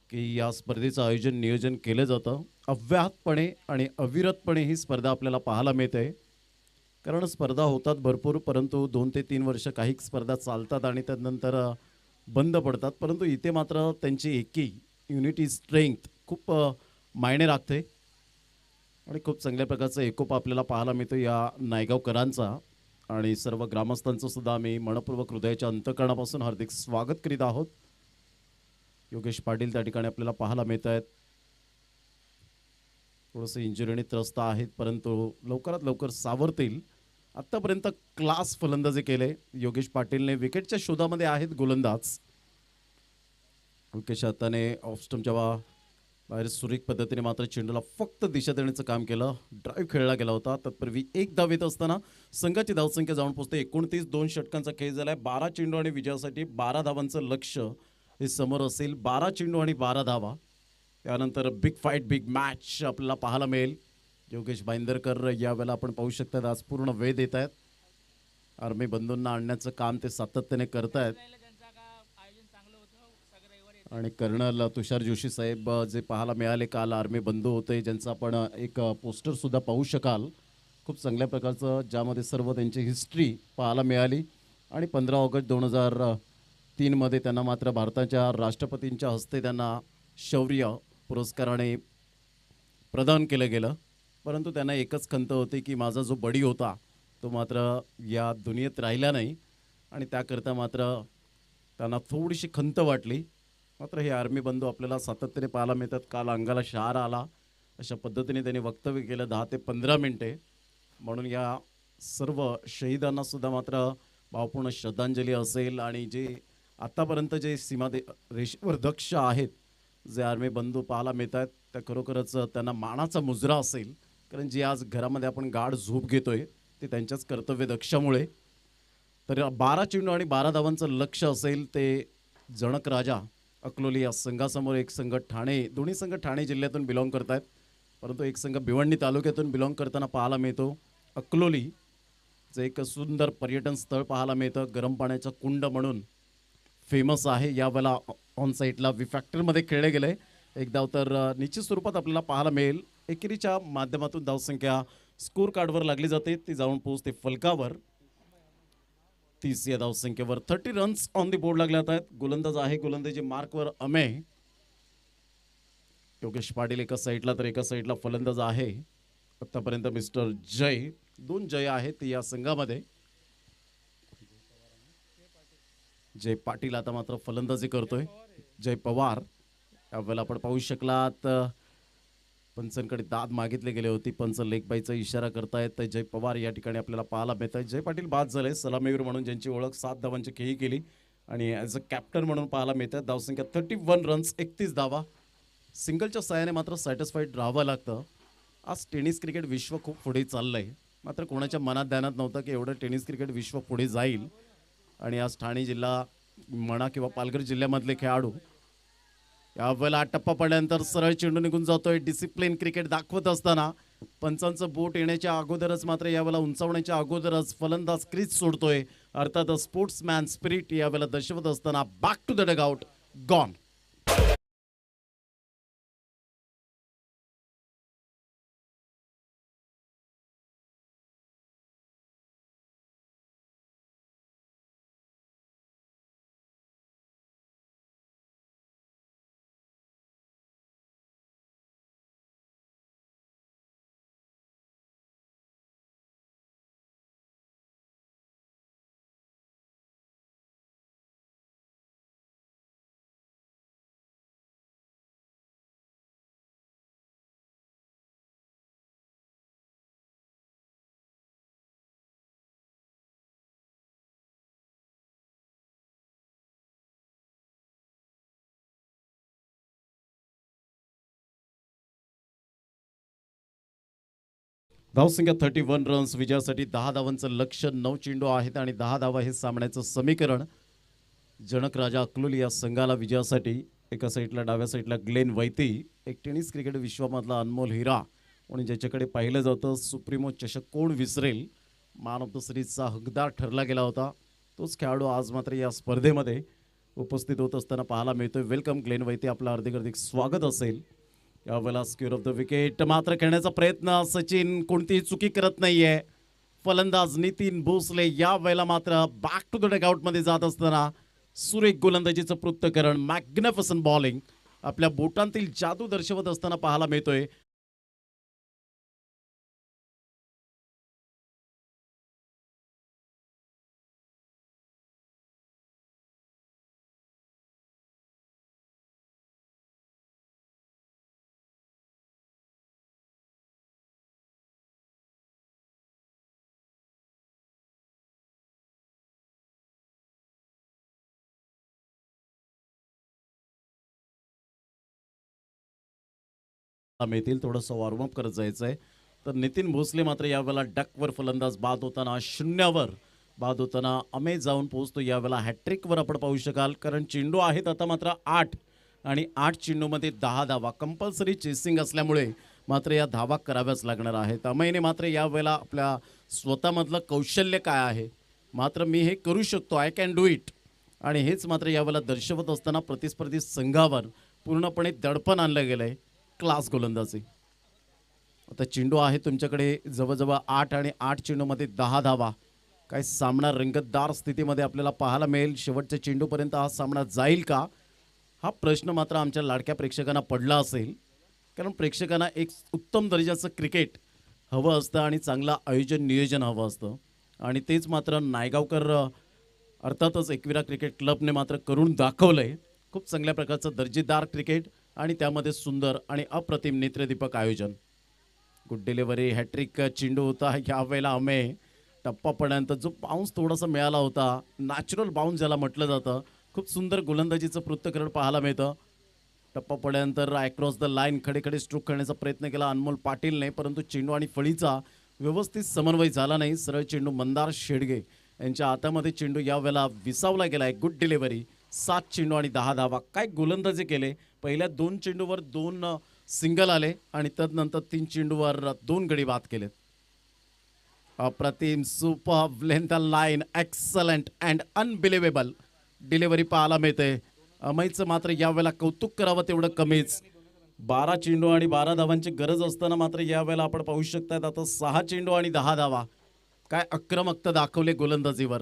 की या स्पर्धेचं आयोजन नियोजन केलं जातं. अव्याहतपणे आणि अविरतपणे ही स्पर्धा आपल्याला पाहायला मिळते. कारण स्पर्धा होतात भरपूर, परंतु 2 ते 3 वर्ष काही स्पर्धा चालतात आणि त्यानंतर बंद पडतात. परंतु इथे मात्र त्यांची एकी युनिटी स्ट्रेंथ खूप मायने राखते आणि खूप चांगल्या प्रकारचा एकोप आपल्याला पाहायला मिळतो या नायगावकरांचा. आणि सर्व ग्रामस्थांचं सुद्धा आम्ही मनपूर्वक हृदयाच्या अंतकरणापासून हार्दिक स्वागत करीत आहोत. योगेश पाटील त्या ठिकाणी आपल्याला पाहायला मिळत आहेत. थोडंसं इंजुरीने त्रस्त आहेत परंतु लवकरात लवकर सावरतील. आत्तापर्यंत क्लास फलंदाजी केले योगेश पाटीलने. विकेटच्या शोधामध्ये आहेत गोलंदाज. हलक्याच्या हाताने ऑफस्टमच्या बाहेर सुरेख पद्धतीने मात्र चेंडूला फक्त दिशा देण्याचं काम केलं. ड्राईव्ह खेळला गेला होता. तत्पूर्वी 1 धाव येत असताना संघाची धावसंख्या जाऊन पोहोचते 29. 2 षटकांचा खेळ झालाय. 12 चेंडू आणि विजयासाठी 12 धावांचं लक्ष हे समोर असेल. 12 चेंडू आणि 12 धावा. त्यानंतर बिग फाईट बिग मॅच आपल्याला पाहायला मिळेल. योगेश बाईंदरकर यावेळेला आपण पाहू शकतात आज पूर्ण वेळ देत आहेत. आर्मी बंधूंना आणण्याचं काम ते सातत्याने करत आहेत. आणि कर्नल तुषार जोशी साहेब जे पाहायला मिळाले काल आर्मी बंधू होते, ज्यांचं आपण एक पोस्टर सुद्धा पाहू शकाल. खूप चांगल्या प्रकारचं ज्यामध्ये सर्व त्यांची हिस्ट्री पाहायला मिळाली. आणि 15 ऑगस्ट 2003 मध्ये त्यांना मात्र भारताच्या राष्ट्रपतींच्या हस्ते त्यांना शौर्य पुरस्काराने प्रदान केलं गेलं. परंतु त्यांना एकच खंत होती की माझा जो बडी होता तो मात्र या दुनियेत राहिला नाही आणि त्याकरता मात्र त्यांना थोडीशी खंत वाटली. मात्र हे आर्मी बंधू आपल्याला सातत्याने पाहायला मिळतात. काल अंगाला शहारा आला अशा पद्धतीने त्यांनी वक्तव्य केलं 10 ते 15 मिनिटे. म्हणून या सर्व शहीदांना सुद्धा मात्र भावपूर्ण श्रद्धांजली असेल. आणि जे आतापर्यंत जे रेषेवर दक्ष आहेत, जे आर्मी बंधू पाहायला मिळत आहेत, त्या खरोखरच त्यांना मानाचा मुजरा असेल. कारण जी आज घरामध्ये आपण गाढ झोप घेतोय ते त्यांच्याच कर्तव्य दक्षामुळे. तर 12 चेंडू आणि 12 धावांचं लक्ष असेल ते जनक राजा अकलोली या संघासमोर. एक संघ ठाणे, दोन्ही संघ ठाणे जिल्ह्यातून बिलॉंग करत आहेत, परंतु एक संघ भिवंडी तालुक्यातून बिलॉंग करताना पाहायला मिळतो. अकलोली जे एक सुंदर पर्यटन स्थळ पाहायला मिळतं, गरम पाण्याचा कुंड म्हणून फेमस आहे. यावेळेला ऑन साईडला वी फॅक्टरमध्ये खेळले गेले. एक धाव तर निश्चित स्वरूपात आपल्याला पाहायला मिळेल. एकेरीच्या माध्यमातून धावसंख्या स्कोर कार्डवर लागली जाते, ती जाऊन पोहोचते फलकावर. 30 या धावसंख्येवर 30 रन्स ऑन दी बोर्ड लागले आहेत. गोलंदाज आहे, गोलंदाजी मार्कवर अमेय. योगेश पाटील एका साईडला तर एका साईडला फलंदाज आहे. आतापर्यंत मिस्टर जय, 2 जय आहेत या संघामध्ये. जय पाटील आता मात्र फलंदाजी करतोय. जय पवार यावेळेला आपण पाहू शकलात पंचांकडे दाद मागितले गेले होते, पंच लेगबाईचा इशारा करतायत. जय पवार या ठिकाणी आपल्याला पाहायला मिळत आहे. जय पाटील बाद झाले, सलामीवीर म्हणून ज्यांची ओळख 7 धावांची खेळी केली आणि ॲज अ कॅप्टन म्हणून पाहायला मिळतात. धावसंख्या 31 रन्स, 31 धावा. सिंगलच्या साहाय्याने मात्र सॅटिस्फाईड राहावं लागतं. आज टेनिस क्रिकेट विश्व खूप पुढे चाललंय, मात्र कोणाच्या मनात ध्यानात नव्हतं की एवढं टेनिस क्रिकेट विश्व पुढे जाईल. आणि आज ठाणे जिल्हा म्हणा किंवा पालघर जिल्ह्यामधले खेळाडू यावेळेला टप्पा पडल्यानंतर सरळ चेंडू निघून जातोय. डिसिप्लिन क्रिकेट दाखवत असताना पंचांचं बोट येण्याच्या अगोदरच मात्र यावेळेला उंचावण्याच्या अगोदरच फलंदाज क्रीज सोडतोय. अर्थात स्पोर्ट्समॅन स्पिरिट यावेळेला दर्शवत असताना back to the dugout gone. धावसंख्या 31 रन्स. विजयासाठी 10 धावांचं लक्ष, 9 चेंडू आहेत आणि 10 धावा हे सामन्याचं समीकरण. जनक राजा अकलोली या संघाला विजयासाठी एका साईडला डाव्या साईडला ग्लेन वैती, एक टेनिस क्रिकेट विश्वामधला अनमोल हिरा आणि ज्याच्याकडे पाहिलं जातं सुप्रीमो चषक कोण विसरेल, मॅन ऑफ द सिरीजचा हकदार ठरला गेला होता, तोच खेळाडू आज मात्र या स्पर्धेमध्ये उपस्थित होत असताना पाहायला मिळतोय. वेलकम ग्लेन वैती, आपलं हार्दिक स्वागत असेल. यावेळेला स्क्वेअर ऑफ द विकेट मात्र खेळण्याचा प्रयत्न, सचिन कोणतीही चुकी करत नाहीये. फलंदाज नितीन भोसले यावेळेला मात्र बॅक टू द डगआउटमध्ये जात असताना सुरेख गोलंदाजीचं पृथ्थकरण, मॅग्निफिसंट बॉलिंग आपल्या बोटांतील जादू दर्शवत असताना पाहायला मिळतोय. मिळतील, थोडंसं वॉर्मअप करत जायचंय. तर नितीन भोसले मात्र यावेळेला डकवर फलंदाज बाद होताना, शून्यावर बाद होताना अमे जाऊन पोहोचतो. यावेळेला हॅट्रिकवर आपण पाहू शकाल, कारण चेंडू आहेत आता मात्र 8 आणि 8 चेंडूमध्ये 10 धावा. कंपल्सरी चेसिंग असल्यामुळे मात्र या धावा कराव्याच लागणार आहेत. अमेयने मात्र यावेळेला आपल्या स्वतःमधलं कौशल्य काय आहे, मात्र मी हे करू शकतो, आय कॅन डू इट, आणि हेच मात्र यावेळेला दर्शवत असताना प्रतिस्पर्धी संघावर पूर्णपणे दडपण आणलं गेलंय. क्लास गोलंदाजी. आता चेंडू आहे तुमच्याकडे जवळजवळ 8 आणि 8 चेंडूमध्ये 10 धावा. काय सामना रंगतदार स्थितीमध्ये आपल्याला पाहायला मिळेल. शेवटच्या चेंडूपर्यंत हा सामना जाईल का, हा प्रश्न मात्र आमच्या लाडक्या प्रेक्षकांना पडला असेल. कारण प्रेक्षकांना एक उत्तम दर्जाचं क्रिकेट हवं असतं आणि चांगलं आयोजन नियोजन हवं असतं, आणि तेच मात्र नायगावकर अर्थातच एकविरा क्रिकेट क्लबने मात्र करून दाखवलंय. खूप चांगल्या प्रकारचं दर्जेदार क्रिकेट आणि त्यामध्ये सुंदर आणि अप्रतिम नेत्रदीपक आयोजन. गुड डिलिव्हरी हॅट्रिक चेंडू होता यावेळेला अमेय. टप्पा पडल्यानंतर जो बाउन्स थोडासा मिळाला होता, नॅचरल बाउन्स ज्याला म्हटलं जातं, खूप सुंदर गोलंदाजीचं पृथक्करण पाहायला मिळतं. टप्पा पडल्यानंतर अक्रॉस द लाईन खडे स्ट्रोक करण्याचा प्रयत्न केला अनमोल पाटीलने, परंतु चेंडू आणि फळीचा व्यवस्थित समन्वय झाला नाही. सरळ चेंडू मंदार शेडगे यांच्या हातामध्ये चेंडू यावेळेला विसावला गेला आहे. गुड डिलिव्हरी 7 चेंडू आणि 10 धावा. काय गोलंदाजी केले. पहिल्या 2 चेंडूवर 2 सिंगल आले आणि तदनंतर 3 चेंडूवर 2 गडी बाद केलेत. अप्रतिम super length line excellent and unbelievable delivery पाहायला मिळते. अमयचं मात्र यावेळेला कौतुक करावं तेवढं कमीच. 12 चेंडू आणि 12 धावांची गरज असताना मात्र यावेळेला आपण पाहू शकतात आता 6 चेंडू आणि 10 धावा. काय आक्रमकता दाखवले गोलंदाजीवर.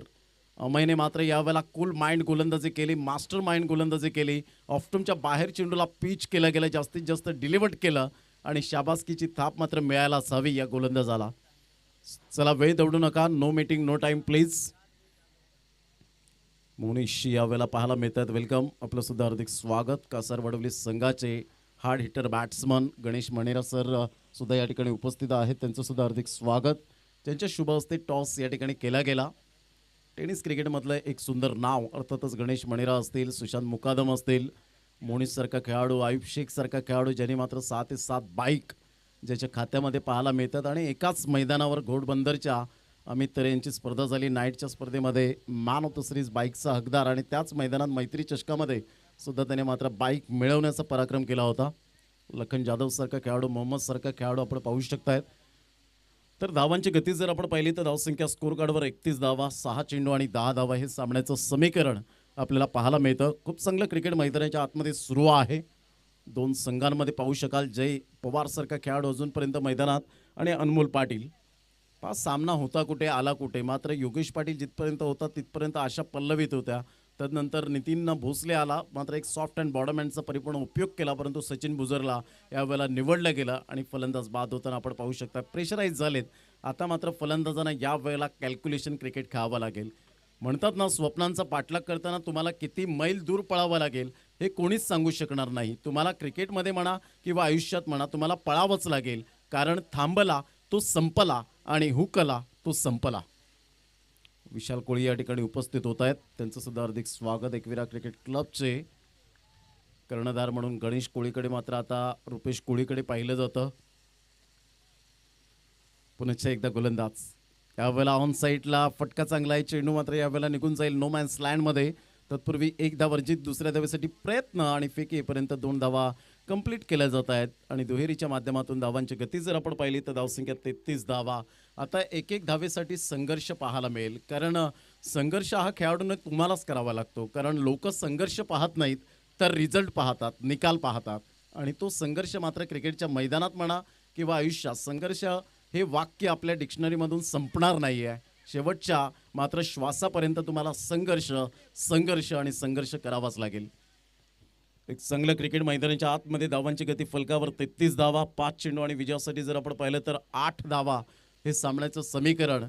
अमयने मात्र यावेळेला कूल माइंड गोलंदाजी केली, मास्टर माइंड गोलंदाजी केली. ऑफ्टमच्या बाहेर चेंडूला पिच केलं गेलं, जास्तीत जास्त डिलिव्हर्ड केलं आणि शाबासकीची थाप मात्र मिळायलाच हवी या गोलंदाजाला. चला वेळ दौडू नका. No meeting no time please. Monish यावेळेला पाहायला मिळतात. वेलकम, आपलं सुद्धा हार्दिक स्वागत. कासार वडवली संघाचे hard hitter batsman Ganesh Manera sir सुद्धा या ठिकाणी उपस्थित आहेत. त्यांचं सुद्धा हार्दिक स्वागत. त्यांच्या शुभ हस्ते टॉस या ठिकाणी केला गेला. टेनिस क्रिकेटमधलं एक सुंदर नाव अर्थातच गणेश मणेरा असतील, सुशांत मुकादम असतील, मोनिश सारखा खेळाडू, आयुब शेख सारखा खेळाडू ज्यांनी मात्र 6 ते 7 बाईक ज्याच्या खात्यामध्ये पाहायला मिळतात. आणि एकाच मैदानावर घोडबंदरच्या अमित तरे यांची स्पर्धा झाली नाईटच्या स्पर्धेमध्ये, मॅन ऑफ द सिरीज बाईकचा हकदार, आणि त्याच मैदानात मैत्री चषकामध्ये सुद्धा त्याने मात्र बाईक मिळवण्याचा पराक्रम केला होता. लखन जाधव सारखा खेळाडू, मोहम्मद सारखा खेळाडू आपण पाहू शकतायत. तर धावांची गती जर आपण पाहिली तर धावसंख्या स्कोर कार्डवर 31 धावा, 6 चेंडू आणि 10 धावा हे सामन्याचं समीकरण आपल्याला पाहायला मिळतं. खूप चांगलं क्रिकेट मैदानाच्या आतमध्ये सुरू आहे. 2 संघांमध्ये पाहू शकाल जय पवार सारखा खेळाडू अजूनपर्यंत मैदानात आणि अनमोल पाटील. सामना होता कुठे आला कुठे, मात्र योगेश पाटील जिथपर्यंत होता तिथपर्यंत आशा पल्लवीत होत्या. तदनंतर नितीन भोसले आला, मात्र एक सॉफ्ट अँड बॉटम हँडचा परिपूर्ण उपयोग केला, परंतु सचिन बुजरला यावेळेला निवडलं गेलं आणि फलंदाज बाद होताना आपण पाहू शकता प्रेशराईज झालेत. आता मात्र फलंदाजांना यावेळेला कॅल्क्युलेशन क्रिकेट खेळावं लागेल. म्हणतात ना, स्वप्नांचा पाठलाग करताना तुम्हाला किती मैल दूर पळावं लागेल हे कोणीच सांगू शकणार नाही. तुम्हाला क्रिकेटमध्ये म्हणा किंवा आयुष्यात म्हणा, तुम्हाला पळावंच लागेल, कारण थांबला तो संपला आणि हुकला तो संपला. विशाल कोळी या ठिकाणी उपस्थित होत आहेत, त्यांचं सुद्धा हार्दिक स्वागत. एकविरा क्रिकेट क्लबचे कर्णधार म्हणून गणेश कोळीकडे मात्र आता रुपेश कोळीकडे पाहिलं जातं. पुन्हा एकदा गोलंदाज यावेळेला ऑन साईडला फटका चांगला आहे. चेंडू मात्र यावेळेला निघून जाईल नो मॅन्स लँडमध्ये. तत्पूर्वी 1 धाव वर्जित, दुसऱ्या धावेसाठी प्रयत्न आणि फेक येईपर्यंत 2 धावा कंप्लीट केल्या जात आहेत. आणि दुहेरीच्या माध्यमातून धावांची गती जर आपण पाहिली तर धावसंख्या 33 धावा. आता एक धावेसाठी संघर्ष पाहायला मिळेल, कारण संघर्ष हा खेळाडूंना तुम्हालाच करावा लागतो. कारण लोक संघर्ष पाहत नाहीत तर रिझल्ट पाहतात, निकाल पाहतात. आणि तो संघर्ष मात्र क्रिकेटच्या मैदानात म्हणा किंवा आयुष्यात, संघर्ष हे वाक्य आपल्या डिक्शनरीमधून संपणार नाही आहे. शेवटच्या मात्र श्वासापर्यंत तुम्हाला संघर्ष संघर्ष आणि संघर्ष करावाच लागेल. एक चांगलं क्रिकेट मैदानाच्या आतमध्ये धावांची गती फलकावर 33 धावा, 5 चेंडू आणि विजयासाठी जर आपण पाहिलं तर 8 धावा हे सामन्याचं समीकरण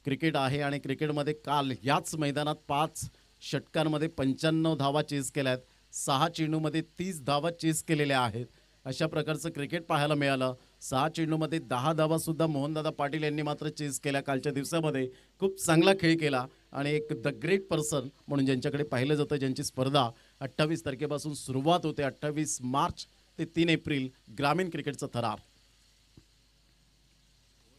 क्रिकेट आहे. आणि क्रिकेटमध्ये काल याच मैदानात 5 षटकांमध्ये 95 धावा चेस केल्या आहेत, 6 चेंडूमध्ये 30 धावा चेस केलेल्या आहेत. अशा प्रकारचं क्रिकेट पाहायला मिळालं. 6 चेंडूमध्ये 10 धावा सुद्धा मोहनदादा पाटील यांनी मात्र चेस केल्या. कालच्या दिवसामध्ये खूप चांगला खेळ केला आणि एक द ग्रेट पर्सन म्हणून ज्यांच्याकडे पाहिलं जातं, ज्यांची स्पर्धा 28 तारखेपासून सुरुवात होते, 28 मार्च ते 3 एप्रिल, ग्रामीण क्रिकेटचा थरार.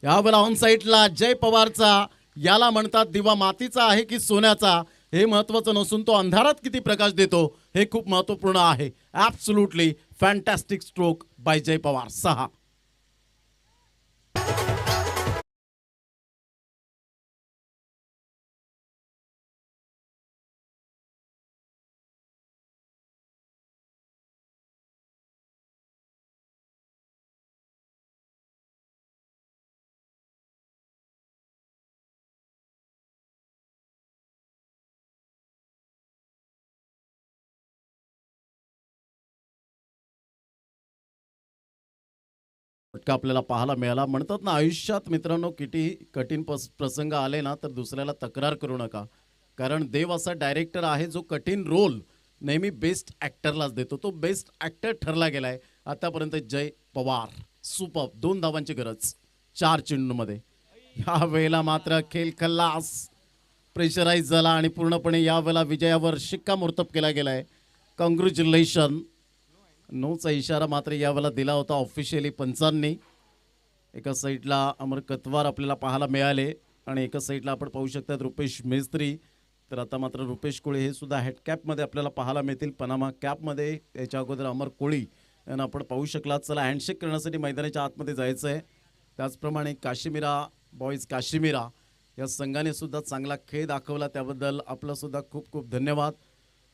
यावेळेला ऑन साईडला जय पवारचा, याला म्हणतात दिवा मातीचा आहे की सोन्याचा, हे महत्त्वाचं नसून तो अंधारात किती प्रकाश देतो हे खूप महत्त्वपूर्ण आहे. ॲब्सोल्युटली फॅन्टॅस्टिक स्ट्रोक बाय जय पवार. 6. फटका आपल्याला पाहायला मिळाला. म्हणतात ना, आयुष्यात मित्रांनो किती कठीण प्रसंग आले ना तर दुसऱ्याला तक्रार करू नका, कारण देव असा डायरेक्टर आहे जो कठीण रोल नेहमी बेस्ट ॲक्टरलाच देतो. तो बेस्ट ॲक्टर ठरला गेला आहे आतापर्यंत. जय पवार सुपर 2 धावांची गरज 4 चेंडूंमध्ये. ह्या वेळेला मात्र खेळ खल्लास प्रेशराईज झाला आणि पूर्णपणे यावेळेला विजयावर शिक्कामोर्तब केला गेला आहे. कॉंग्रॅच्युलेशन. नोचा इशारा मात्र यावेळेला दिला होता ऑफिशियली पंचांनी. एका साईडला अमर कतवार आपल्याला पाहायला मिळाले आणि एका साईडला आपण पाहू शकतात रुपेश मेस्त्री. तर आता मात्र रुपेश कोळी हे सुद्धा हेडकॅपमध्ये आपल्याला पाहायला मिळतील. पनामा कॅपमध्ये याच्या अगोदर अमर कोळी यांना आपण पाहू शकलात. चला हँडशेक करण्यासाठी मैदानाच्या आतमध्ये जायचं आहे. त्याचप्रमाणे काश्मीरा बॉईज काश्मीरा या संघाने सुद्धा चांगला खेळ दाखवला, त्याबद्दल आपलं सुद्धा खूप खूप धन्यवाद.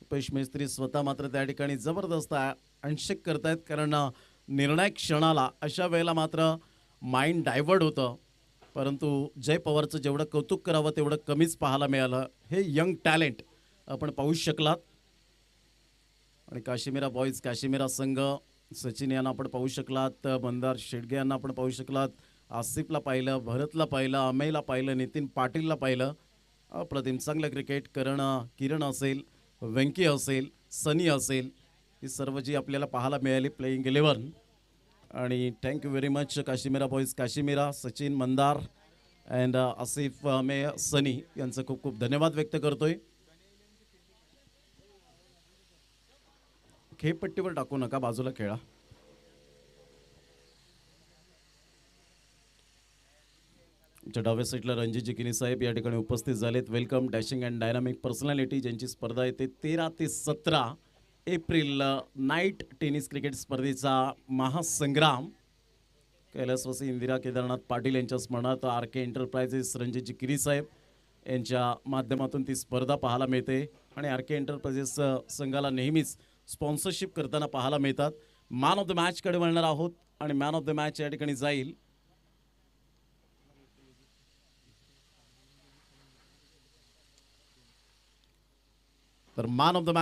रुपेश मेस्त्री स्वतः मात्र त्या ठिकाणी जबरदस्त हँडशेक करतायत, कारण निर्णायक क्षणाला अशा वेळेला मात्र माइंड डायव्हर्ट होतं. परंतु जय पवारचं जेवढं कौतुक करावं तेवढं कमीच पाहायला मिळालं. हे यंग टॅलेंट आपण पाहू शकलात. आणि काश्मीरा बॉईज काश्मीरा संघ सचिन यांना आपण पाहू शकलात, मंदार शेडगे यांना आपण पाहू शकलात, आसिफला पाहिलं, भरतला पाहिलं, अमेयला पाहिलं, नितीन पाटीलला पाहिलं. अप्रतिम चांगलं क्रिकेट. किरण असेल, व्यंकी असेल, सनी असेल, ही सर्व जी आपल्याला पाहायला मिळाली प्लेइंग 11. आणि thank you very much Kashmira boys Kashmira, Sachin, Mandar and Asif, Amey, Sunny यांचं खूप खूप धन्यवाद व्यक्त करतोय. खेळपट्टीवर टाकू नका, बाजूला खेळा. आमच्या डाव्या साईडला रणजित जिकिनी साहेब या ठिकाणी उपस्थित झालेत. Welcome. Dashing and dynamic personality ज्यांची स्पर्धा येते 13 ते 17 एप्रिल नाईट टेनिस क्रिकेट स्पर्धेचा महासंग्राम. कैलासवासी इंदिरा केदारनाथ पाटील यांच्या स्मरणार्थ आर के एंटरप्राइजेस रणजित जिकिनी साहेब यांच्या माध्यमातून ती स्पर्धा पाहायला मिळते. आणि आर के एंटरप्राइजेस संघाला नेहमीच स्पॉन्सरशिप करताना पाहायला मिळतात. मॅन ऑफ द मॅचकडे वळणार आहोत आणि मॅन ऑफ द मॅच या ठिकाणी जाईल तर मॅन ऑफ द मॅच